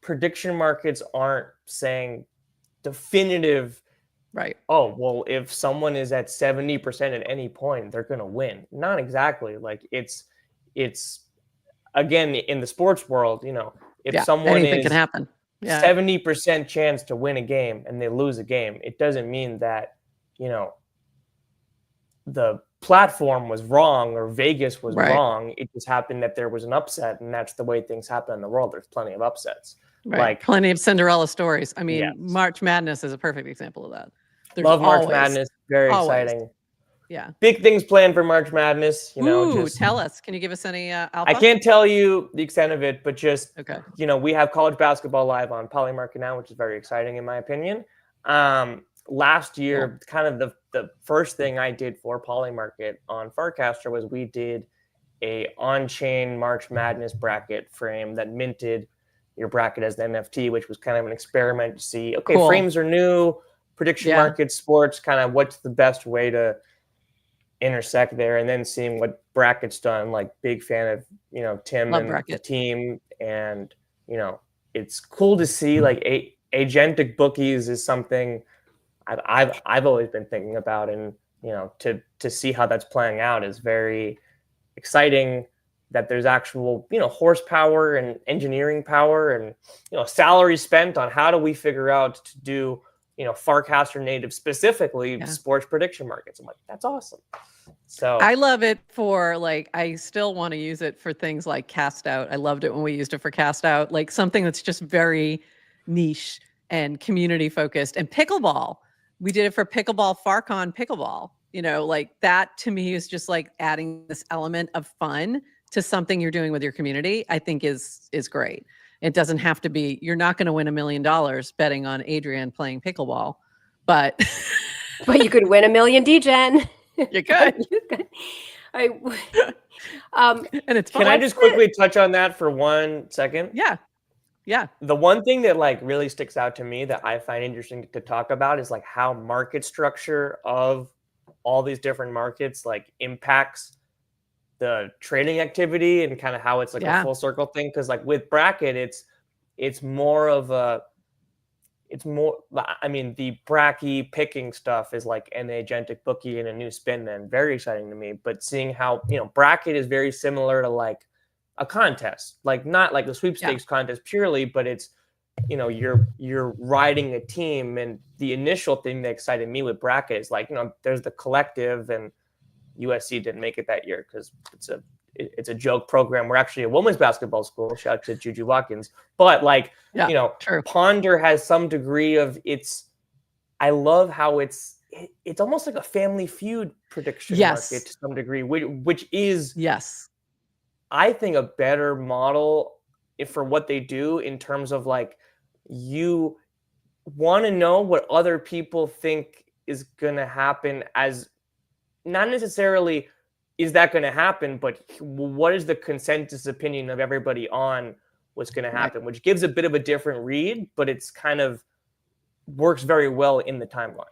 prediction markets aren't saying definitive, right? Oh, well, if someone is at 70% at any point, they're going to win. Not exactly. Like it's again, in the sports world, if someone anything is can happen. 70% chance to win a game and they lose a game, it doesn't mean that, the platform was wrong or Vegas was wrong. It just happened that there was an upset, and that's the way things happen in the world. There's plenty of upsets. Right. Like plenty of Cinderella stories. I mean, March Madness is a perfect example of that. Love March Madness. Very exciting. Yeah. Big things planned for March Madness. Tell us. Can you give us any alpha? I can't tell you the extent of it, but just, okay. We have college basketball live on Polymarket now, which is very exciting in my opinion. Last year, kind of the first thing I did for Polymarket on Farcaster was we did a on-chain March Madness bracket frame that minted your bracket as the NFT, which was kind of an experiment to see, okay, frames are new, prediction market, sports, kind of what's the best way to intersect there, and then seeing what bracket's done. Like big fan of Tim and the team, and it's cool to see like agentic bookies is something I've always been thinking about, and to see how that's playing out is very exciting. That there's actual horsepower and engineering power and salary spent on how do we figure out to do Farcaster native specifically sports prediction markets. I'm like, that's awesome. So I love it for like, I still want to use it for things like cast out. I loved it when we used it for cast out, like something that's just very niche and community focused. And pickleball, we did it for pickleball, Farcon pickleball, like that to me is just like adding this element of fun to something you're doing with your community. I think is great. It doesn't have to be, you're not going to win $1 million betting on Adrian playing pickleball, but but you could win $1 million, DGen. You could. You could. And it's fun. Can I just quickly touch on that for 1 second? Yeah. Yeah. The one thing that like really sticks out to me that I find interesting to talk about is like how market structure of all these different markets like impacts the trading activity and kind of how it's like a full circle thing. Because like with bracket, it's more of a the bracky picking stuff is like an agentic bookie and a new spin then very exciting to me. But seeing how, bracket is very similar to like a contest, like not like a sweepstakes contest purely, but it's, you're riding a team. And the initial thing that excited me with bracket is like, there's the collective, and USC didn't make it that year because it's a joke program. We're actually a women's basketball school. Shout out to Juju Watkins. But like, true. Ponder has some degree of I love how it's almost like a Family Feud prediction market to some degree, which is, I think, a better model for what they do in terms of like, you want to know what other people think is going to happen, as not necessarily is that going to happen, but what is the consensus opinion of everybody on what's going to happen, which gives a bit of a different read, but it's kind of works very well in the timeline.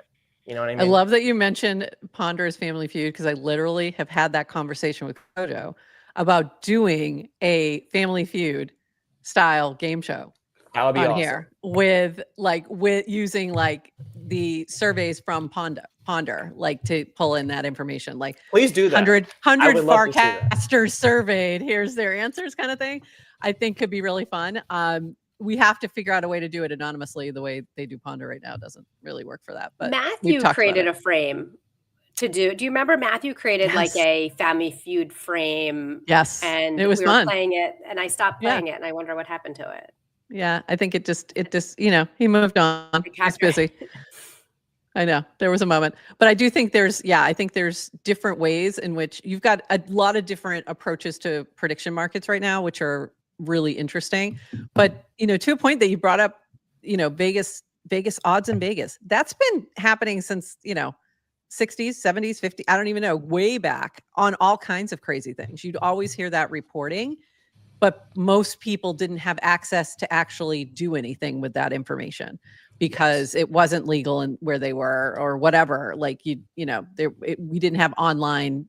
You know what I mean? I love that you mentioned Ponder's Family Feud, because I literally have had that conversation with Kojo about doing a Family Feud style game show on awesome. Here with using like the surveys from Ponder, like to pull in that information, like please do that. 100 Farcasters surveyed, here's their answers kind of thing. I think could be really fun. We have to figure out a way to do it anonymously. The way they do Ponder right now doesn't really work for that. But Matthew created a frame to do. Do you remember Matthew created like a Family Feud frame? Yes. And it was we were playing it, and I stopped playing it, and I wonder what happened to it. Yeah, I think it just he moved on. He's busy. I know there was a moment, but I do think there's different ways in which you've got a lot of different approaches to prediction markets right now, which are really interesting. But to a point that you brought up, Vegas odds in Vegas, that's been happening since 60s, 70s, 50s, I don't even know, way back on all kinds of crazy things. You'd always hear that reporting, but most people didn't have access to actually do anything with that information because it wasn't legal and where they were or whatever. Like we didn't have online,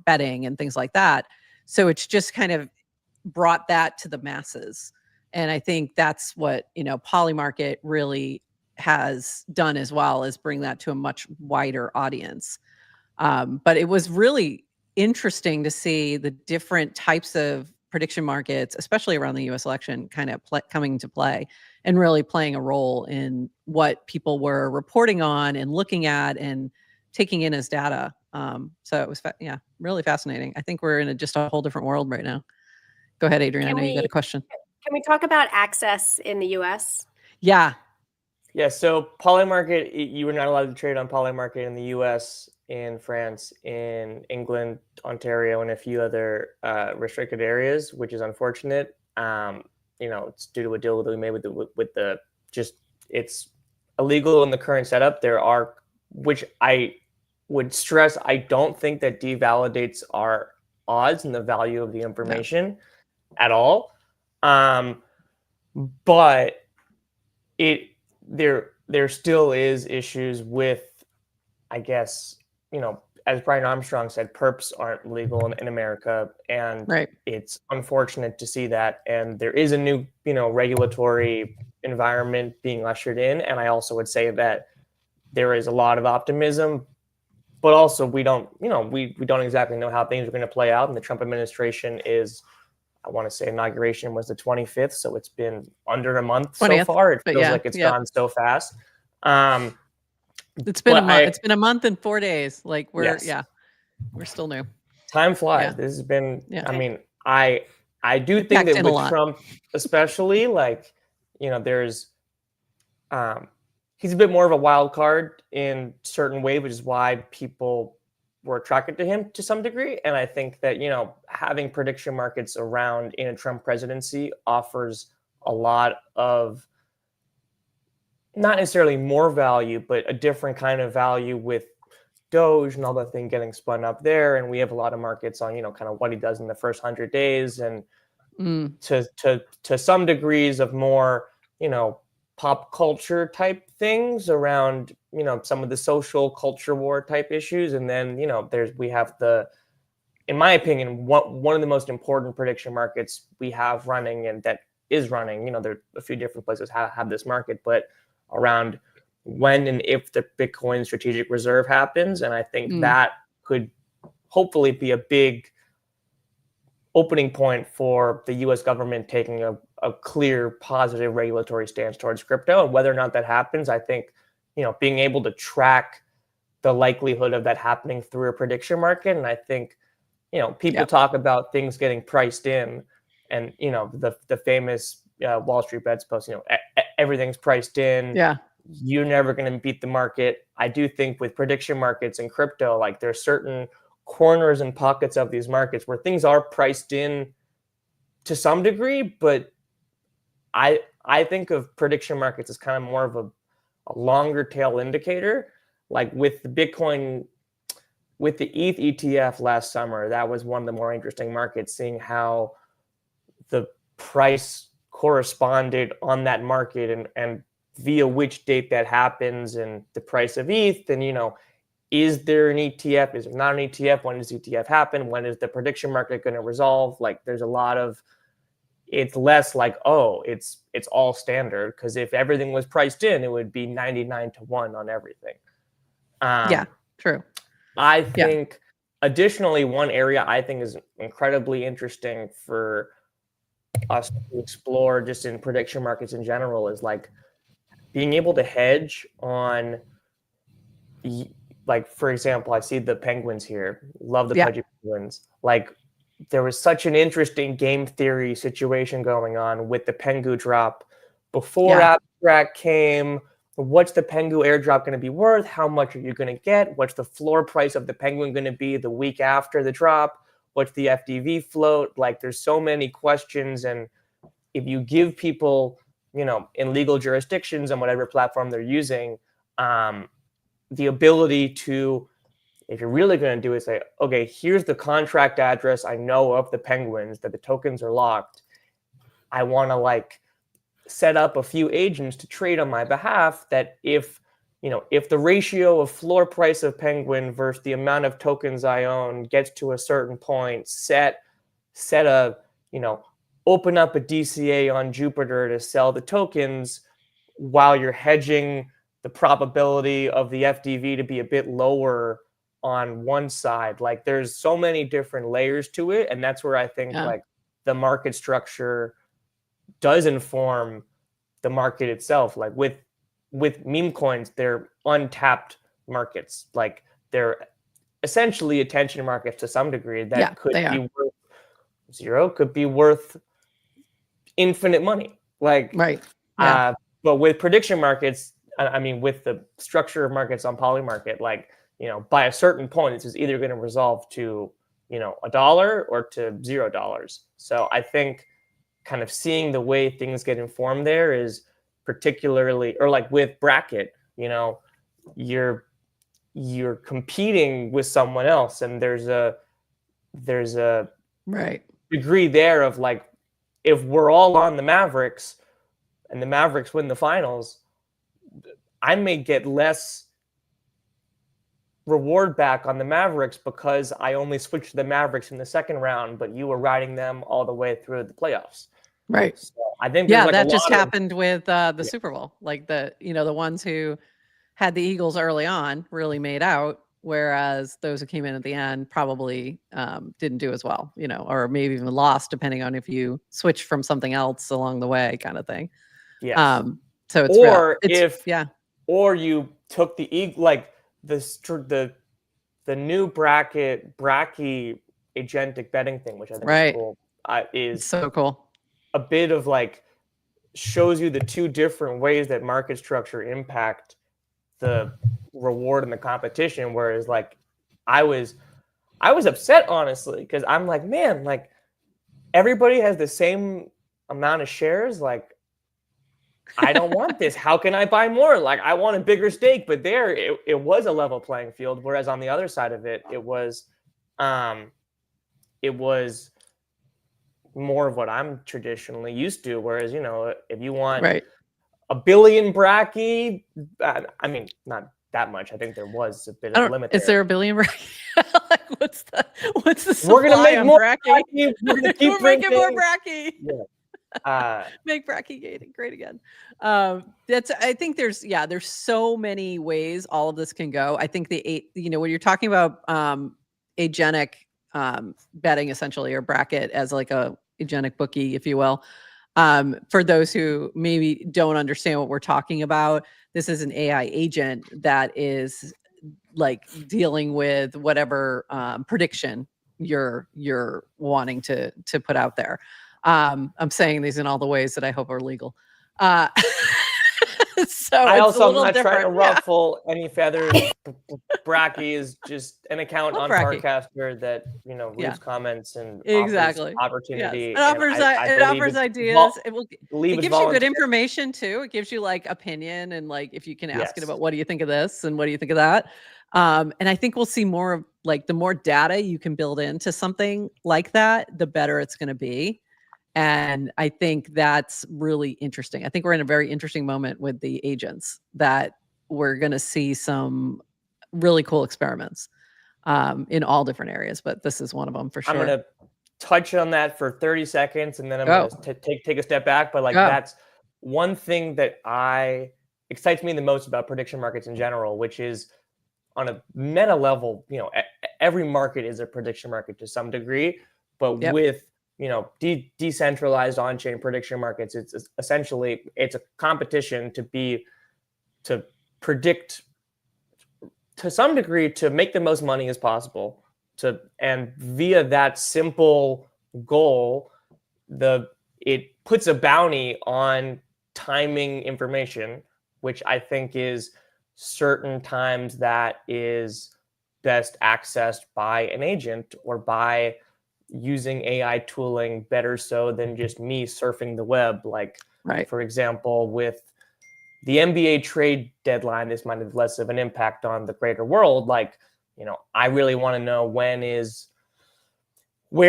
betting and things like that. So it's just kind of brought that to the masses. And I think that's what, Polymarket really has done as well, as bring that to a much wider audience. But it was really interesting to see the different types of prediction markets, especially around the U.S. election, kind of coming to play and really playing a role in what people were reporting on and looking at and taking in as data. So it was, really fascinating. I think we're in just a whole different world right now. Go ahead, Adrian. I know you got a question. Can we talk about access in the U.S.? Yeah. So Polymarket, you were not allowed to trade on Polymarket in the U.S., in France, in England, Ontario, and a few other restricted areas, which is unfortunate. It's due to a deal that we made with the it's illegal in the current setup. There are, which I would stress, I don't think that devalidates our odds and the value of the information at all. But there still is issues with, I guess, as Brian Armstrong said, perps aren't legal in America, and it's unfortunate to see that. And there is a new, regulatory environment being ushered in. And I also would say that there is a lot of optimism, but also we don't exactly know how things are going to play out. And the Trump administration is, I want to say inauguration was the 25th, so it's been under a month 20th, so far. It feels like it's gone so fast. It's been a month. It's been a month and 4 days. Like we're still new. Time flies. This has been. I mean, I do think that with Trump, especially, like, there's, he's a bit more of a wild card in certain ways, which is why people were attracted to him to some degree. And I think that having prediction markets around in a Trump presidency offers a lot of, not necessarily more value, but a different kind of value with Doge and all the thing getting spun up there. And we have a lot of markets on, kind of what he does in the first 100 days. And to some degrees of more, pop culture type things around, some of the social culture war type issues. And then, we have in my opinion, one of the most important prediction markets we have running and that is running, there are a few different places have this market, but around when and if the Bitcoin strategic reserve happens. And I think that could hopefully be a big opening point for the US government taking a clear, positive regulatory stance towards crypto. And whether or not that happens, I think, being able to track the likelihood of that happening through a prediction market. And I think, people talk about things getting priced in, and, the famous Wall Street Bets post, everything's priced in. Yeah. You're never going to beat the market. I do think with prediction markets and crypto, like there's certain corners and pockets of these markets where things are priced in to some degree, but I think of prediction markets as kind of more of a longer tail indicator. Like with the Bitcoin, with the ETH ETF last summer, that was one of the more interesting markets, seeing how the price corresponded on that market and via which date that happens and the price of ETH. And, is there an ETF? Is there not an ETF? When does ETF happen? When is the prediction market going to resolve? Like there's a lot of, it's less like, oh, it's all standard. Because if everything was priced in, it would be 99-1 on everything. Yeah, true. I think additionally, one area I think is incredibly interesting for us to explore just in prediction markets in general is like being able to hedge on, like, for example, I see the penguins here. Love the pudgy penguins. Like, there was such an interesting game theory situation going on with the Pengu drop before Abstract came. What's the Pengu airdrop going to be worth? How much are you going to get? What's the floor price of the Penguin going to be the week after the drop? What's the FDV float? Like, there's so many questions. And if you give people, in legal jurisdictions and whatever platform they're using, the ability to, if you're really going to do it, say, okay, here's the contract address I know of the penguins, that the tokens are locked. I want to set up a few agents to trade on my behalf, that if the ratio of floor price of penguin versus the amount of tokens I own gets to a certain point, set a, open up a DCA on Jupiter to sell the tokens while you're hedging the probability of the FDV to be a bit lower on one side. Like, there's so many different layers to it. And that's where I think the market structure does inform the market itself. Like with meme coins, they're untapped markets. Like, they're essentially attention markets to some degree that could be worth zero, could be worth infinite money. Like, right. Yeah. But with prediction markets, I mean, with the structure of markets on Polymarket, like, by a certain point, it's either going to resolve to, $1 or to $0. So I think kind of seeing the way things get informed there is particularly, or like with Bracket, you're competing with someone else, and there's a right degree there of like, if we're all on the Mavericks and the Mavericks win the finals, I may get less reward back on the Mavericks because I only switched to the Mavericks in the second round, but you were riding them all the way through the playoffs. Right. So I think that just happened with the Super Bowl. Like the ones who had the Eagles early on really made out, whereas those who came in at the end probably didn't do as well, or maybe even lost, depending on if you switch from something else along the way, kind of thing. Yes. So it's or you took the like the new bracky agentic betting thing, which I think is cool. Is so cool. A bit of like shows you the two different ways that market structure impact the reward and the competition. Whereas like I was upset, honestly, because I'm like, man, like everybody has the same amount of shares. Like, I don't want this. How can I buy more? Like, I want a bigger stake. But there, it was a level playing field. Whereas on the other side of it, it was more of what I'm traditionally used to. Whereas, if you want 1 billion Bracky. I mean, not that much. I think there was a bit of a limit there. Is there a billion bracky? Like, what's the supply We're gonna make on more bracky? Bracky. We're gonna keep We're making more printing. bracky. Yeah. Make bracky great again. I think there's so many ways all of this can go. I think when you're talking about agenic betting essentially, or bracket as like a agenic bookie, if you will. For those who maybe don't understand what we're talking about, this is an AI agent that is like dealing with whatever prediction you're wanting to put out there. I'm saying these in all the ways that I hope are legal. So I it's also am a not trying to different. ruffle any feathers. Bracky is just an account on Bracky. Farcaster that leaves comments and Exactly. offers opportunity. Yes. It offers ideas. It gives you good information too. It gives you like opinion, and like if you can ask it about what do you think of this and what do you think of that. And I think we'll see more of like the more data you can build into something like that, the better it's going to be. And I think that's really interesting. I think we're in a very interesting moment with the agents that we're going to see some really cool experiments in all different areas, but this is one of them for sure. I'm going to touch on that for 30 seconds and then I'm going to take a step back. But like that's one thing that excites me the most about prediction markets in general, which is on a meta level, every market is a prediction market to some degree, but with decentralized on-chain prediction markets, it's essentially a competition to predict to some degree, to make the most money as possible, and via that simple goal, it puts a bounty on timing information, which I think is certain times that is best accessed by an agent or by using AI tooling better so than just me surfing the web. Like, for example, with the NBA trade deadline, this might have less of an impact on the greater world. Like, I really want to know where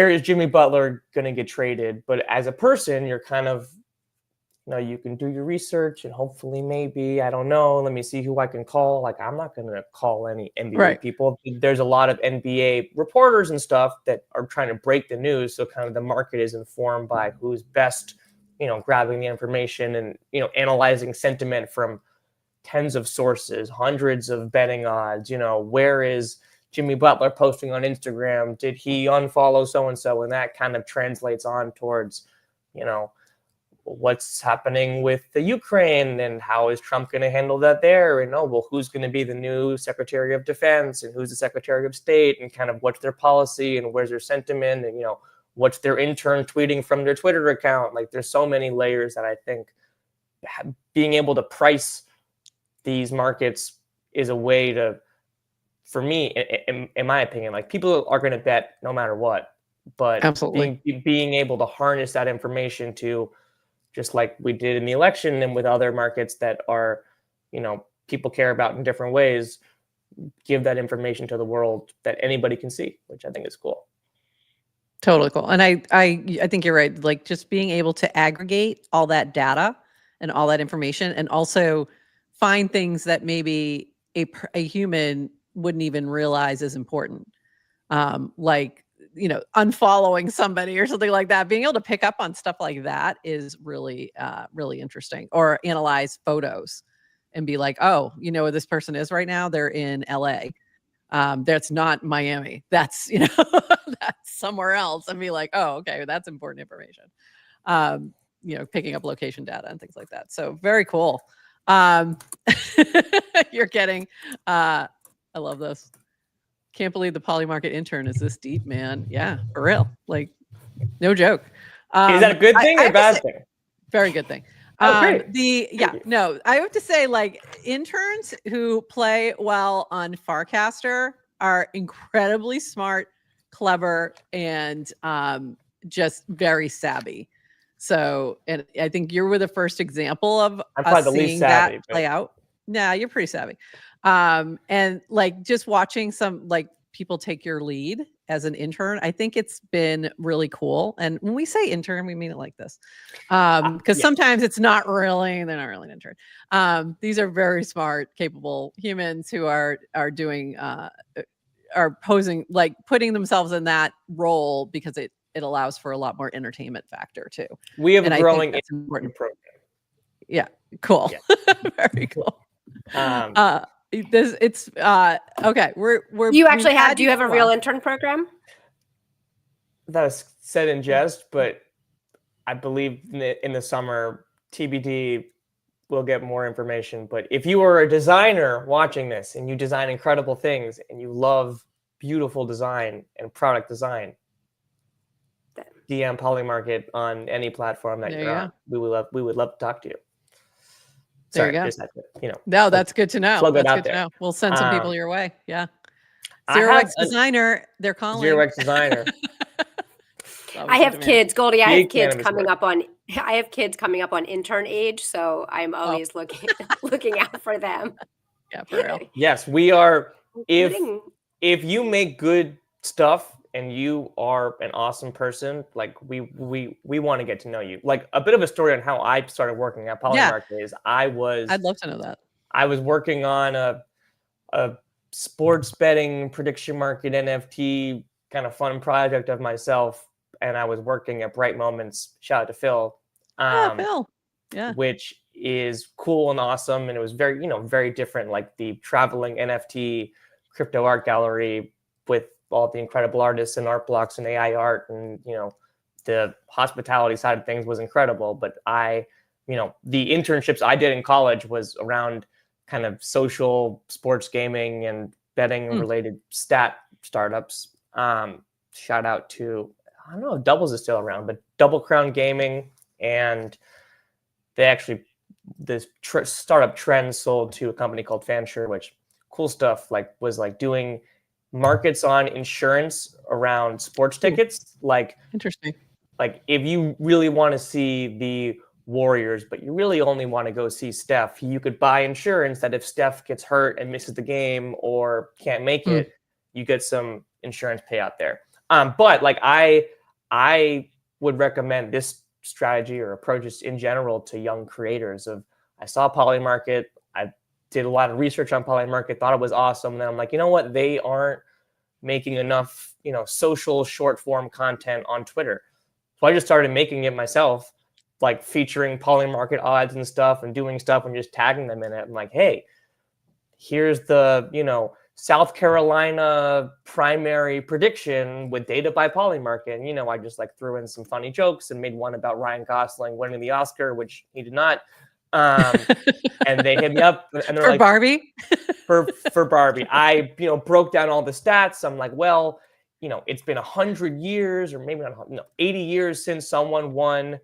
is Jimmy Butler going to get traded? But as a person, you're kind of, you can do your research and hopefully maybe, I don't know, let me see who I can call. Like, I'm not going to call any NBA people. There's a lot of NBA reporters and stuff that are trying to break the news. So kind of the market is informed by who's best, grabbing the information and, analyzing sentiment from tens of sources, hundreds of betting odds. Where is Jimmy Butler posting on Instagram? Did he unfollow so-and-so? And that kind of translates on towards, what's happening with the Ukraine and how is Trump going to handle that there? And who's going to be the new Secretary of Defense and who's the Secretary of State and kind of what's their policy and where's their sentiment and, what's their intern tweeting from their Twitter account. Like, there's so many layers that I think being able to price these markets is a way to, for me, in my opinion, like, people are going to bet no matter what, but being able to harness that information to, just like we did in the election and with other markets that are, people care about in different ways, give that information to the world that anybody can see, which I think is cool. Totally cool. And I think you're right. Like, just being able to aggregate all that data and all that information, and also find things that maybe a human wouldn't even realize is important. Like, unfollowing somebody or something like that. Being able to pick up on stuff like that is really, really interesting. Or analyze photos and be like, oh, where this person is right now? They're in LA. That's not Miami. That's, that's somewhere else. And be like, oh, okay, that's important information. Picking up location data and things like that. So very cool. You're getting, I love this. Can't believe the Polymarket intern is this deep, man. Yeah, for real. Like, no joke. Is that a good thing or a bad thing? Very good thing. Great. I have to say, like, interns who play well on Farcaster are incredibly smart, clever, and just very savvy. So, and I think you were the first example of us seeing that play out. Nah, you're pretty savvy. And like, just watching some like people take your lead as an intern. I think it's been really cool. And when we say intern, we mean it like this. Because sometimes it's not really, they're not really an intern. These are very smart, capable humans who are doing are posing, like putting themselves in that role because it allows for a lot more entertainment factor too. We have and a I growing think that's important program. Yeah, cool. Yeah. Very cool. It's okay. We're You actually had do you have for a real while. intern program? That was said in jest, but I believe in the summer, TBD, we'll get more information. But if you are a designer watching this and you design incredible things and you love beautiful design and product design, DM Polymarket on any platform that you're on. We would love to talk to you. There Sorry, you go. just had to, No, that's good to know. plug it That's out good to there. know. We'll send some people your way. Yeah. I Zero have X designer. They're calling. Zero X designer. I have kids, Goldie. I have kids cannabis coming work. up on. I have kids coming up on intern age, so I'm always looking out for them. Yeah, for real. Yes, we are. Including- If you make good stuff and you are an awesome person, like we want to get to know you. Like a bit of a story on how I started working at Polymarket is I'd love to know that. I was working on a sports betting prediction market NFT kind of fun project of myself, and I was working at Bright Moments. Shout out to Phil. Phil. Yeah. Which is cool and awesome, and it was very, very different, like the traveling NFT crypto art gallery with all the incredible artists and art blocks and AI art, and the hospitality side of things was incredible. But the internships I did in college was around kind of social sports gaming and betting related stat startups. Shout out to, I don't know if Doubles is still around, but Double Crown Gaming, and this startup Trend sold to a company called Fansure, which cool stuff, was doing markets on insurance around sports tickets. Interesting. Like if you really want to see the Warriors, but you really only want to go see Steph, you could buy insurance that if Steph gets hurt and misses the game or can't make it, you get some insurance payout there. But I would recommend this strategy or approaches in general to young creators. I saw Polymarket, I did a lot of research on Polymarket, thought it was awesome. And then I'm like, you know what? They aren't making enough, social short form content on Twitter. So I just started making it myself, like featuring Polymarket odds and stuff and doing stuff and just tagging them in it. I'm like, hey, here's the, South Carolina primary prediction with data by Polymarket. And, I just threw in some funny jokes and made one about Ryan Gosling winning the Oscar, which he did not. And they hit me up and they're for Barbie. for Barbie. I, broke down all the stats. I'm like, well, it's been 100 years or maybe not, 80 years since someone won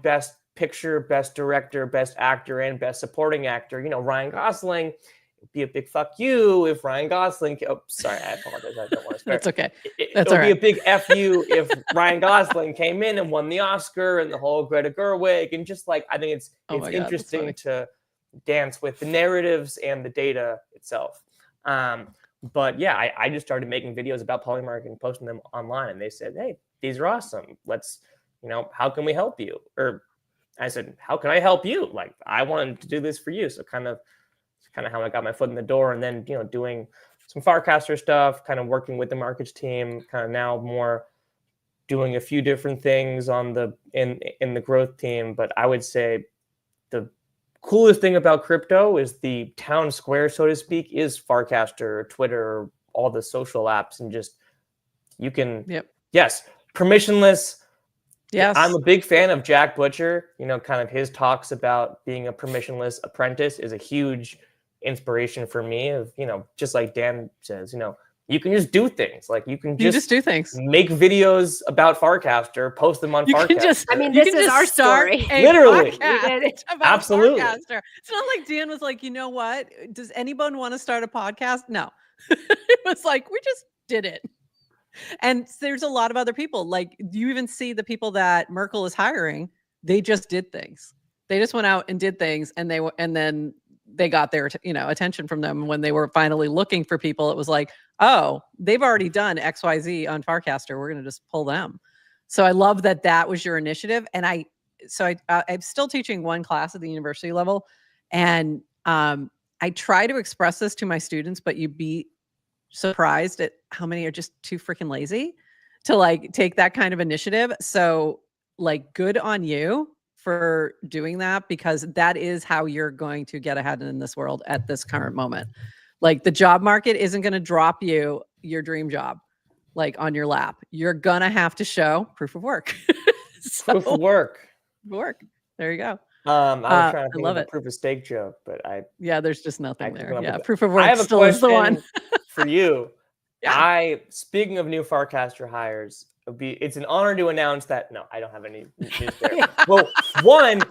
Best Picture, Best Director, Best Actor, and Best Supporting Actor. Ryan Gosling. It'd be a big fuck you if Ryan Gosling. Oh, sorry, I apologize. I don't want to swear. That's okay. It would be a big F you if Ryan Gosling came in and won the Oscar and the whole Greta Gerwig, and just I think it's interesting to dance with the narratives and the data itself. But yeah, I just started making videos about Polymarket and posting them online, and they said, hey, these are awesome. Let's, how can we help you? Or I said, how can I help you? I wanted to do this for you. So kind of how I got my foot in the door, and then, doing some Farcaster stuff, kind of working with the markets team, kind of now more doing a few different things on in the growth team. But I would say the coolest thing about crypto is the town square, so to speak, is Farcaster, Twitter, all the social apps, and just you can, permissionless. Yes. I'm a big fan of Jack Butcher. Kind of his talks about being a permissionless apprentice is a huge inspiration for me of, just like Dan says, you can just do things. You can just do things. Make videos about Farcaster, post them on Farcaster. This is our story. Literally. Absolutely. Farcaster. It's not like Dan was like, you know what? Does anyone want to start a podcast? No. It was like, we just did it. And there's a lot of other people. You even see the people that Merkel is hiring, they just did things. They just went out and did things, and then they got their, attention from them. When they were finally looking for people, it was like, oh, they've already done XYZ on Farcaster. We're going to just pull them. So I love that that was your initiative. And I'm still teaching one class at the university level. And I try to express this to my students, but you'd be surprised at how many are just too freaking lazy to like take that kind of initiative. So like good on you for doing that, because that is how you're going to get ahead in this world at this current moment. Like the job market isn't going to drop you your dream job like on your lap. You're going to have to show proof of work. Proof of work. Work. There you go. I was trying to think of a it. proof of stake joke, but yeah, there's just nothing there. couldn't Yeah, come up with proof of I work have a still is the one. question for you. Yeah. Speaking of new Farcaster hires, it's an honor to announce that. No, I don't have any news there. Well, one,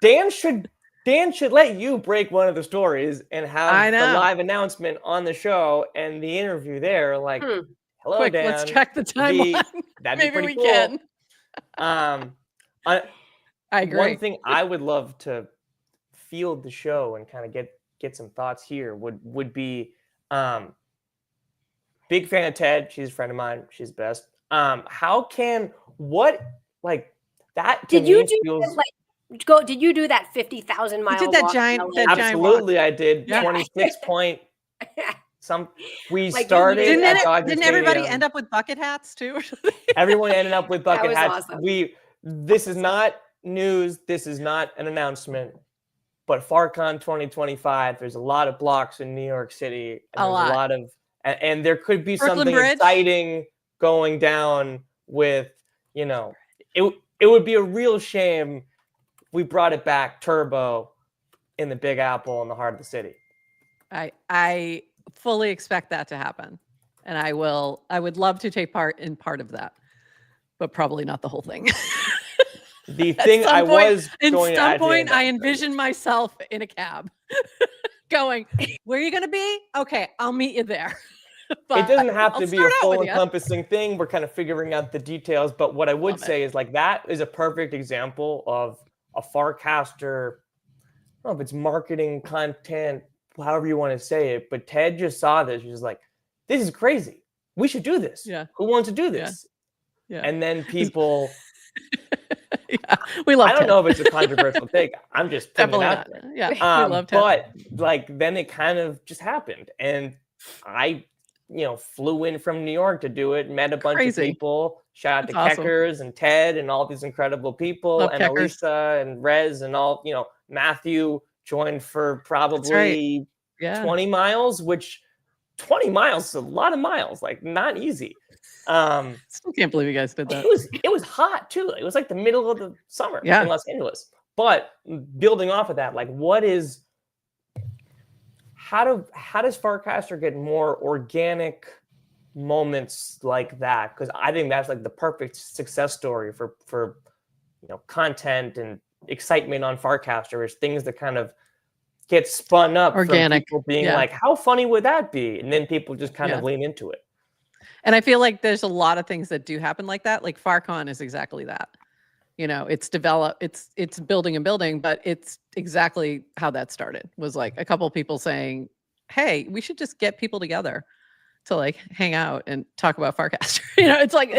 Dan should let you break one of the stories and have the live announcement on the show and the interview there. Like, hello, quick, Dan. let's check the timeline. That'd be pretty cool. Can. I agree. One thing I would love to field the show and kind of get some thoughts here would be big fan of Ted. She's a friend of mine. She's the best. Did you do that 50,000 mile? You did that giant. Absolutely, walk. I did. Yeah. 26 point. We Like, started. Didn't everybody end up with bucket hats too? Everyone ended up with bucket hats. Awesome. This is not news. This is not an announcement. But FarCon 2025, there's a lot of blocks in New York City. And a lot of, and there could be Brooklyn something Bridge. exciting going down with, it would be a real shame if we brought it back turbo in the Big Apple in the heart of the city. I fully expect that to happen. And I would love to take part of that, but probably not the whole thing. The thing I was going to add point, I envision myself in a cab going, where are you going to be? Okay, I'll meet you there. It doesn't have to be a full encompassing thing. We're kind of figuring out the details. But what I would say is like that is a perfect example of a Farcaster. I don't know if it's marketing, content, however you want to say it. But Ted just saw this. He was like, this is crazy. We should do this. Yeah. Who wants to do this? Yeah. And then people... yeah, we love. I don't know if it's a controversial take. I'm just putting it out there. Yeah, we love Ted. But like then it kind of just happened, and I, flew in from New York to do it. Met a bunch of people. Shout out to Keckers and Ted and all these incredible people, and Elisa and Rez and all. Matthew joined for probably 20 miles, which 20 miles is a lot of miles. Like not easy. Still can't believe you guys did that. It was hot too. It was like the middle of the summer in Los Angeles. But building off of that, like how does Farcaster get more organic moments like that? Because I think that's like the perfect success story for content and excitement on Farcaster is things that kind of get spun up organic from people being like, how funny would that be? And then people just kind of lean into it. And I feel like there's a lot of things that do happen like that. Like FarCon is exactly that. It's developed, it's building and building, but it's exactly how that started. Was like a couple of people saying, hey, we should just get people together to like hang out and talk about Farcaster. It's like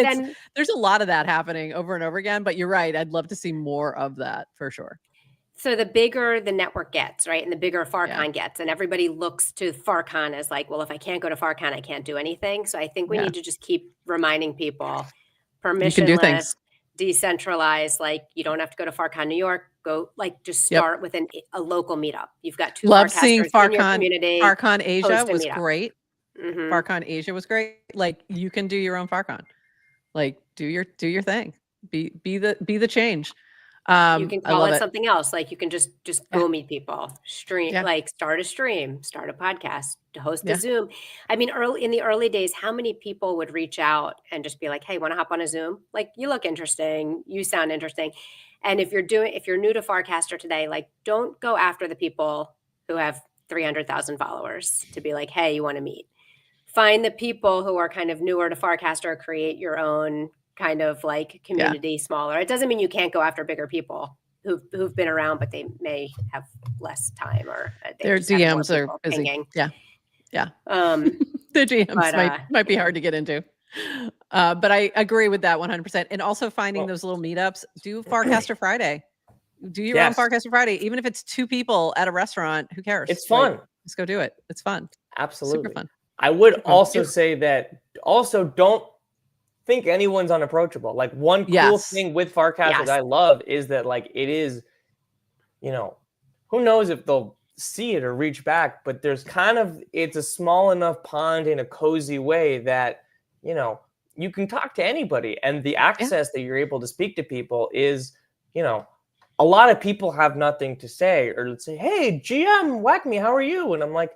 there's a lot of that happening over and over again. But you're right. I'd love to see more of that for sure. So the bigger the network gets, right, and the bigger FarCon gets, and everybody looks to FarCon as like, well, if I can't go to FarCon, I can't do anything. So I think we need to just keep reminding people, permissionless, decentralized. Like you don't have to go to FarCon New York. Go like just start with a local meetup. You've got two. Love seeing FarCasters in your community. FarCon Asia was great. Mm-hmm. FarCon Asia was great. Like you can do your own FarCon. Like do your thing. Be the change. You can call it something else. Like you can just go meet people, stream, like start a stream, start a podcast, to host a Zoom. I mean, in the early days, how many people would reach out and just be like, hey, want to hop on a Zoom? Like you look interesting. You sound interesting. And if you're new to Farcaster today, like don't go after the people who have 300,000 followers to be like, hey, you want to meet? Find the people who are kind of newer to Farcaster, create your own kind of like community smaller. It doesn't mean you can't go after bigger people who've been around, but they may have less time or their DMs are busy. pinging. Yeah. The GMs But, might be yeah. hard to get into. But I agree with that 100%. And also finding Well- those little meetups. Do Farcaster Friday. Do your Yes. own Farcaster Friday. Even if it's 2 people at a restaurant, who cares? It's Like, fun. just go do it. It's fun. Absolutely. Super fun. I would Super fun. also say that also don't think anyone's unapproachable. Like one cool Yes. thing with Farcaster Yes. that I love is that like it is, you know, who knows if they'll see it or reach back, but there's it's a small enough pond in a cozy way that, you know, you can talk to anybody, and the access that you're able to speak to people is, you know, a lot of people have nothing to say, or let's say, hey, GM, whack me, how are you? And I'm like,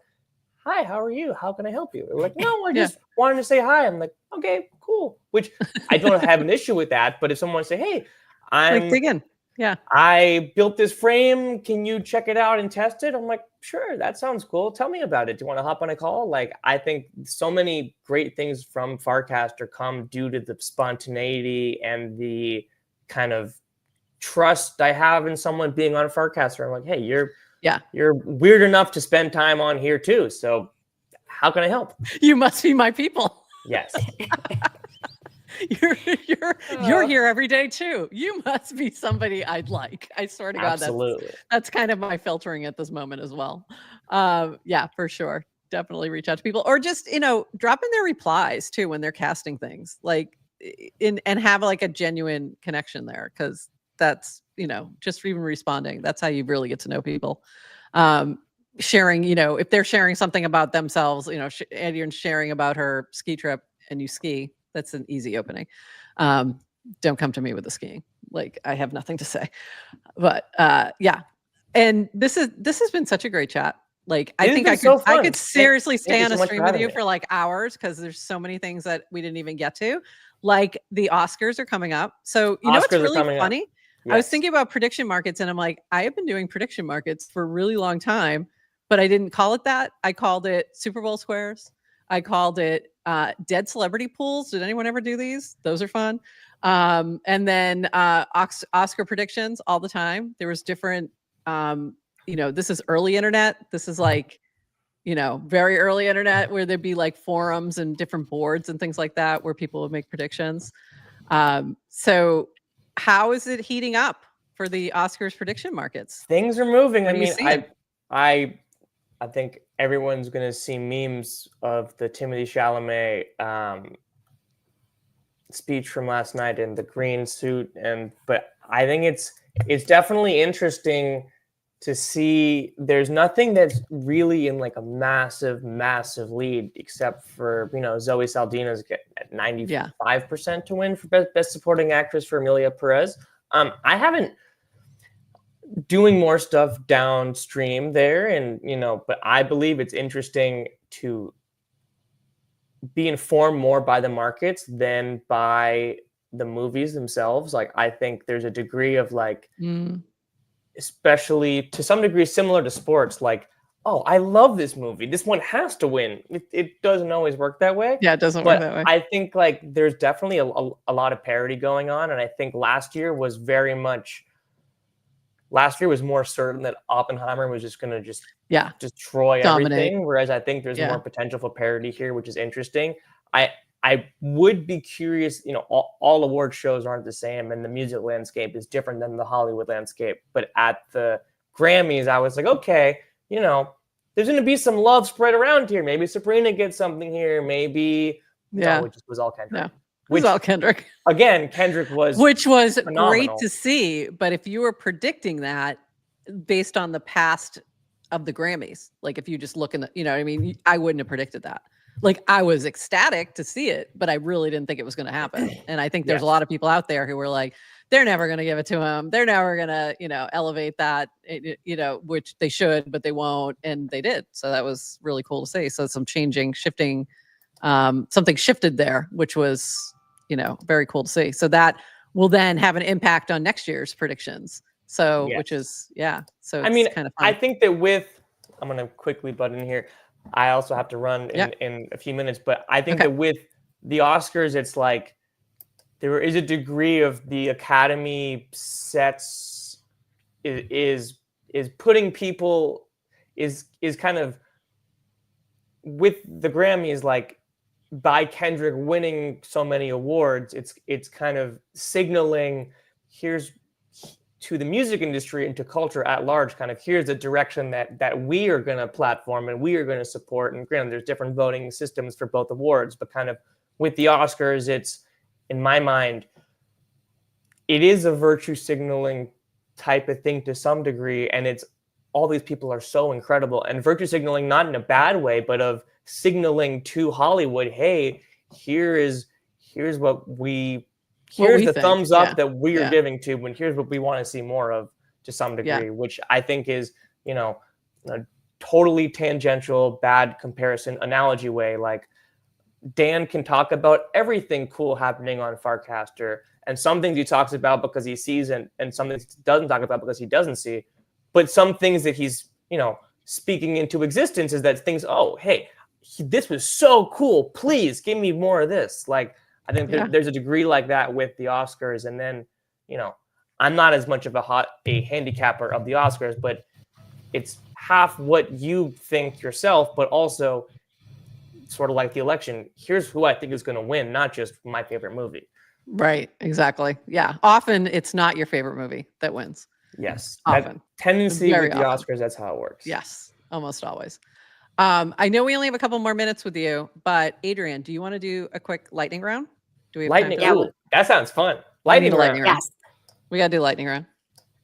hi, how are you? How can I help you? They're like, no, I Yeah. just wanted to say hi. I'm like, okay, cool. Which I don't have an issue with that. But if someone wants to say, hey, Like, dig in. Yeah. I built this frame. Can you check it out and test it? I'm like, sure, that sounds cool. Tell me about it. Do you want to hop on a call? Like, I think so many great things from Farcaster come due to the spontaneity and the kind of trust I have in someone being on Farcaster. I'm like, hey, you're weird enough to spend time on here too. So how can I help? You must be my people. Yes. You're here every day too. You must be somebody I'd like. I swear to God, Absolutely. that's kind of my filtering at this moment as well. Yeah, for sure. Definitely reach out to people, or just, you know, drop in their replies too when they're casting things, like and have like a genuine connection there, because that's, you know, just even responding. That's how you really get to know people. Sharing, you know, if they're sharing something about themselves, you know, Adrian's sharing about her ski trip and you ski, that's an easy opening. Don't come to me with the skiing. Like, I have nothing to say. But yeah. And this has been such a great chat. Like, I think I could seriously stay on a stream with you for like hours, because there's so many things that we didn't even get to. Like, the Oscars are coming up. So you know what's really funny? I was thinking about prediction markets, and I'm like, I have been doing prediction markets for a really long time, but I didn't call it that. I called it Super Bowl squares. I called it dead celebrity pools. Did anyone ever do these? Those are fun. And then Oscar predictions all the time. There was different, you know, this is early internet. This is like, you know, very early internet, where there'd be like forums and different boards and things like that where people would make predictions. So how is it heating up for the Oscars prediction markets? Things are moving. I mean, seeing? I think everyone's going to see memes of the Timothée Chalamet speech from last night in the green suit, but I think it's definitely interesting to see. There's nothing that's really in like a massive lead, except for, you know, Zoe Saldana's at 95% to win for best supporting actress for Emilia Perez. I haven't doing more stuff downstream there, and, you know, but I believe it's interesting to be informed more by the markets than by the movies themselves. Like, I think there's a degree of like, especially to some degree similar to sports, like, oh, I love this movie, this one has to win. It doesn't always work that way. Yeah, it doesn't work that way. I think like there's definitely a lot of parity going on, and I think last year was more certain that Oppenheimer was just going to just destroy everything, whereas I think there's more potential for parity here, which is interesting. I would be curious, you know, all award shows aren't the same, and the music landscape is different than the Hollywood landscape. But at the Grammys, I was like, okay, you know, there's going to be some love spread around here. Maybe Sabrina gets something here. Maybe no, it just was all Kendrick. No. It was all Kendrick. Again, Kendrick was phenomenal. Great to see. But if you were predicting that based on the past of the Grammys, like if you just look in the, you know what I mean? I wouldn't have predicted that. Like, I was ecstatic to see it, but I really didn't think it was going to happen. And I think there's a lot of people out there who were like, they're never going to give it to him. They're never going to, you know, elevate that, you know, which they should, but they won't. And they did. So that was really cool to see. So some shifting, something shifted there, which was, you know, very cool to see. So that will then have an impact on next year's predictions. So, which is, so it's, I mean, kind of fun. I think that I'm going to quickly butt in here. I also have to run in a few minutes, but I think that with the Oscars, it's like there is a degree of the Academy sets is putting people is kind of with the Grammys, like by Kendrick winning so many awards, it's kind of signaling here's to the music industry and to culture at large, kind of here's a direction that we are going to platform and we are going to support. And granted, there's different voting systems for both awards, but kind of with the Oscars, it's, in my mind, it is a virtue signaling type of thing to some degree. And it's all these people are so incredible, and virtue signaling, not in a bad way, but of signaling to Hollywood, hey, here's what we, here's the think. thumbs up that we are Yeah. giving to, and here's what we want to see more of to some degree, which I think is, a totally tangential, bad comparison analogy way. Like, Dan can talk about everything cool happening on Farcaster, and some things he talks about because he sees, and some things he doesn't talk about because he doesn't see. But some things that he's, speaking into existence is that things, oh, hey, this was so cool. Please give me more of this. Like, I think there's a degree like that with the Oscars. And then, I'm not as much of a handicapper of the Oscars, but it's half what you think yourself, but also sort of like the election. Here's who I think is going to win, not just my favorite movie. Right. Exactly. Yeah. Often it's not your favorite movie that wins. Yes. Often. That tendency Very with the often. Oscars, that's how it works. Yes. Almost always. I know we only have a couple more minutes with you, but Adrian, do you want to do a quick lightning round? Do we have Lightning. time? Ooh, that sounds fun. I need Lightning a round. lightning round. Yes. We got to do lightning round.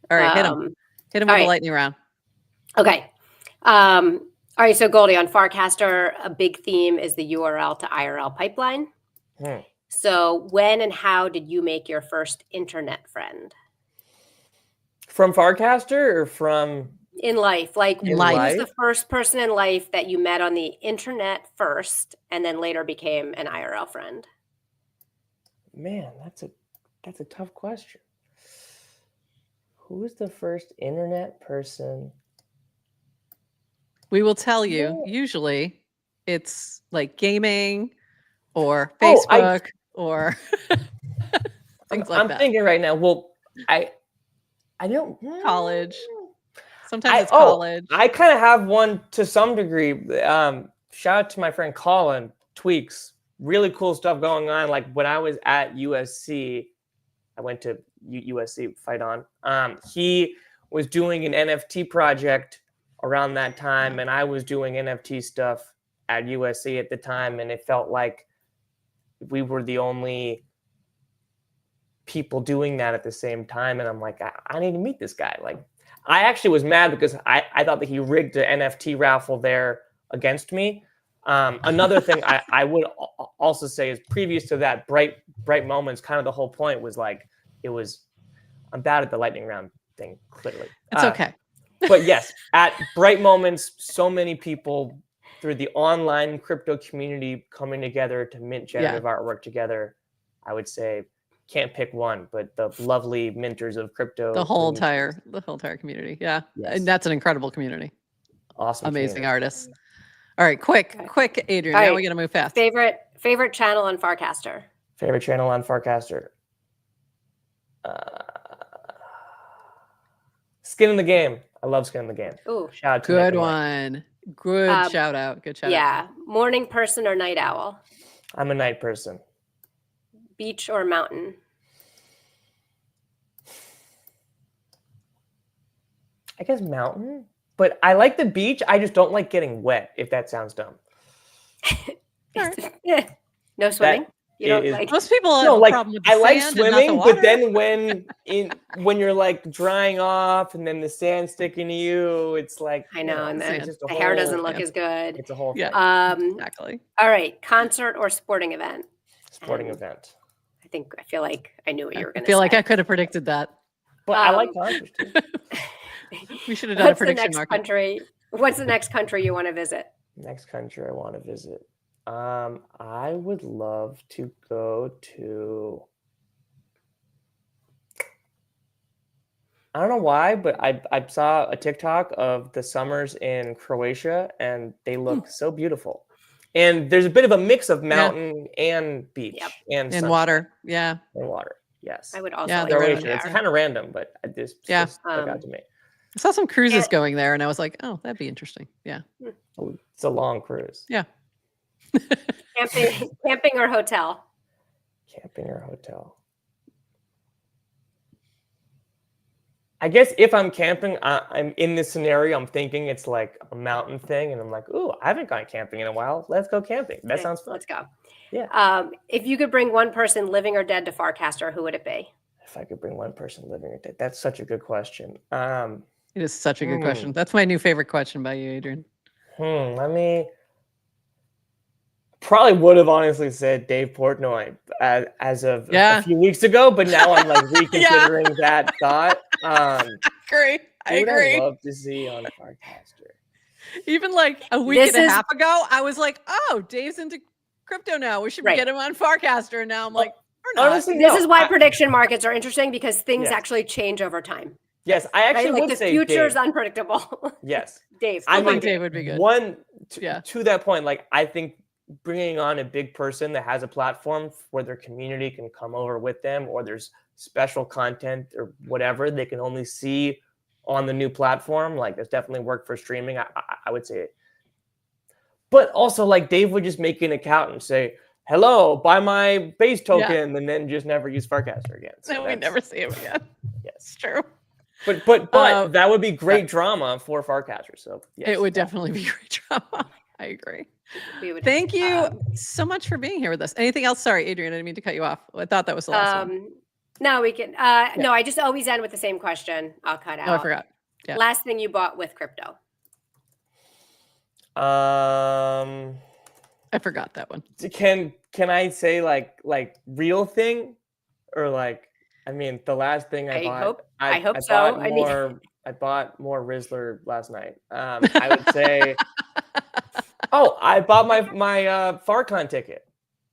All right. Hit him. Hit him with all a right. lightning round. Okay. All right. So Goldie, on Farcaster, a big theme is the URL to IRL pipeline. So when and how did you make your first internet friend? From Farcaster or from In life, like In who's life? the first person in life that you met on the internet first and then later became an IRL friend? Man, that's a tough question. Who's the first internet person? We will tell you. Yeah. Usually it's like gaming or Oh, Facebook or things like I'm that. thinking right now. Well, I don't College. Sometimes it's Oh, college. I kind of have one to some degree. Shout out to my friend Colin Tweaks. Really cool stuff going on. Like when I was at USC, I went to USC fight on. He was doing an NFT project around that time, and I was doing NFT stuff at USC at the time, and it felt like we were the only people doing that at the same time. And I'm like, I need to meet this guy. Like, I actually was mad because I thought that he rigged an NFT raffle there against me. Another thing I would also say is previous to that, bright moments, kind of the whole point was like, I'm bad at the lightning round thing, clearly. It's okay. But yes, at bright moments, so many people through the online crypto community coming together to mint generative artwork together. I would say, can't pick one, but the lovely minters of crypto. The whole entire community. Yeah. Yes. And that's an incredible community. Awesome. Amazing community. artists. All right. Quick, Adrian. All Now right. we got to move fast. Favorite channel on Farcaster? Favorite channel on Farcaster? Skin in the Game. I love Skin in the Game. Ooh, Shout out to Good Nick and Mike. one. Good shout out. Good shout out. yeah. Morning person or night owl? I'm a night person. Beach or mountain? I guess mountain, but I like the beach. I just don't like getting wet, if that sounds dumb. Yeah. No swimming? You don't is- like? Most people have No, a like problem with the I like sand and not the swimming, water. but then when you're like drying off and then the sand's sticking to you, it's like I know, and it's then just a the hair doesn't whole- look as good. It's a whole Yeah. thing. Exactly. All right. Concert or sporting event? Sporting event. I feel like I knew what you were I going to say. feel like I could have predicted that. But I like concerts too. We should have done a What's the prediction next market. country? What's the next country you want to visit? Next country I want to visit. I would love to go to. I don't know why, but I saw a TikTok of the summers in Croatia, and they look so beautiful. And there's a bit of a mix of mountain and beach and In sunshine water. Yeah. and water. Yes, I would also Yeah, like they're to right go on Croatia. It's there. kind of random, but this Yeah. stuck out to me. I saw some cruises And- going there, and I was like, oh, that'd be interesting. Yeah. Oh, it's a long cruise. Yeah. camping or hotel? Camping or hotel. I guess if I'm camping, I'm in this scenario, I'm thinking it's like a mountain thing, and I'm like, ooh, I haven't gone camping in a while. Let's go camping. That Okay, sounds fun. Let's go. Yeah. If you could bring one person living or dead to Farcaster, who would it be? If I could bring one person living or dead, that's such a good question. It is such a good question. That's my new favorite question by you, Adrian. Let me. Probably would have honestly said Dave Portnoy as of a few weeks ago, but now I'm like reconsidering that thought. I agree. I agree. I'd love to see on Farcaster. Even like a week and a half ago, I was like, "Oh, Dave's into crypto now. We should get him on Farcaster." And now I'm like, "We're not." Honestly, this is why prediction markets are interesting, because things actually change over time. Yes, I actually would the say future is Dave. Unpredictable. Yes, Dave. I think Dave would be good. To that point, like I think bringing on a big person that has a platform where their community can come over with them, or there's special content or whatever they can only see on the new platform, like that's definitely worked for streaming. I would say it. But also, like Dave would just make an account and say, "Hello, buy my base token," and then just never use Farcaster again. So then we never see him again. Yes, it's true. But that would be great drama for Farcaster. So yes, it would definitely be great drama. I agree. Thank you so much for being here with us. Anything else? Sorry, Adrian, I didn't mean to cut you off. I thought that was the last one. No, we can. No, I just always end with the same question. I'll cut out. Oh, I forgot. Yeah. Last thing you bought with crypto. I forgot that one. Can I say like real thing, or like I mean the last thing I bought? I hope so. I bought more Rizzler last night. I would say. Oh, I bought my Farcon ticket.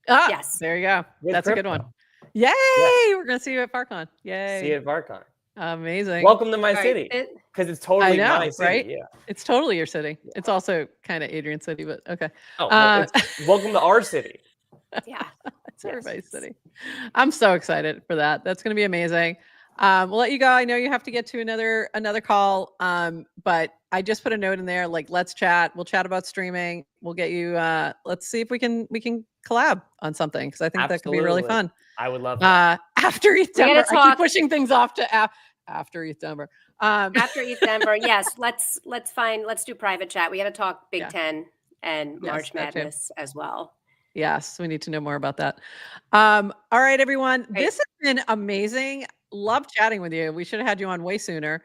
Ah, yes, there you go. That's crypto. A good one. Yay! Yeah. We're gonna see you at Farcon. Yay! See you at Farcon. Amazing. Welcome to my city, because it's totally my city. Right? Yeah, it's totally your city. Yeah. It's also kind of Adrian's city, but okay. Oh, welcome to our city. Yeah, it's everybody's city. I'm so excited for that. That's going to be amazing. We'll let you go. I know you have to get to another call. But I just put a note in there, like, let's chat. We'll chat about streaming. We'll get you. Let's see if we can collab on something, because I think that could be really fun. I would love that. After ETH Denver, I keep pushing things off to after ETH Denver. After ETH Denver, yes. Let's do private chat. We got to talk Big Ten and March Madness as well. Yes, we need to know more about that. All right, everyone. Great. This has been amazing. Love chatting with you. We should have had you on way sooner.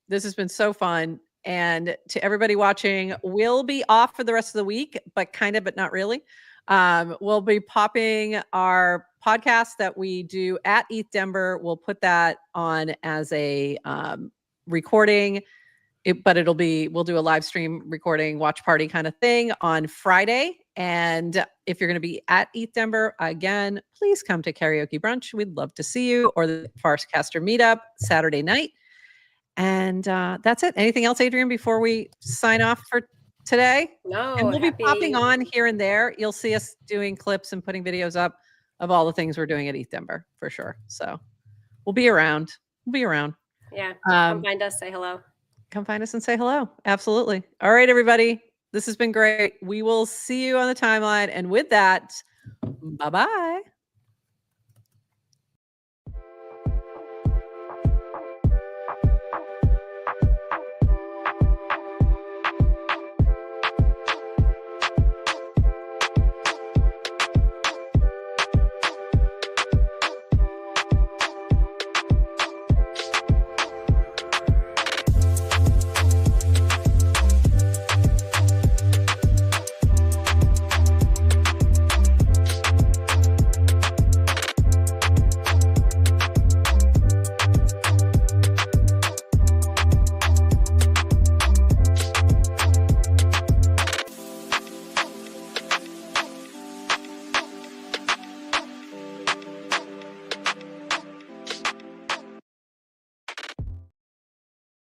This has been so fun. And to everybody watching, we'll be off for the rest of the week, but not really. We'll be popping our podcast that we do at ETH Denver. We'll put that on as a recording. We'll do a live stream recording, watch party kind of thing on Friday. And if you're going to be at ETH Denver, again, please come to Karaoke Brunch. We'd love to see you, or the Farcaster meetup Saturday night. And that's it. Anything else, Adrian, before we sign off for today? No. And we'll be popping on here and there. You'll see us doing clips and putting videos up of all the things we're doing at ETH Denver for sure. So we'll be around. Yeah. Come find us. Say hello. Come find us and say hello. Absolutely. All right, everybody. This has been great. We will see you on the timeline. And with that, bye-bye.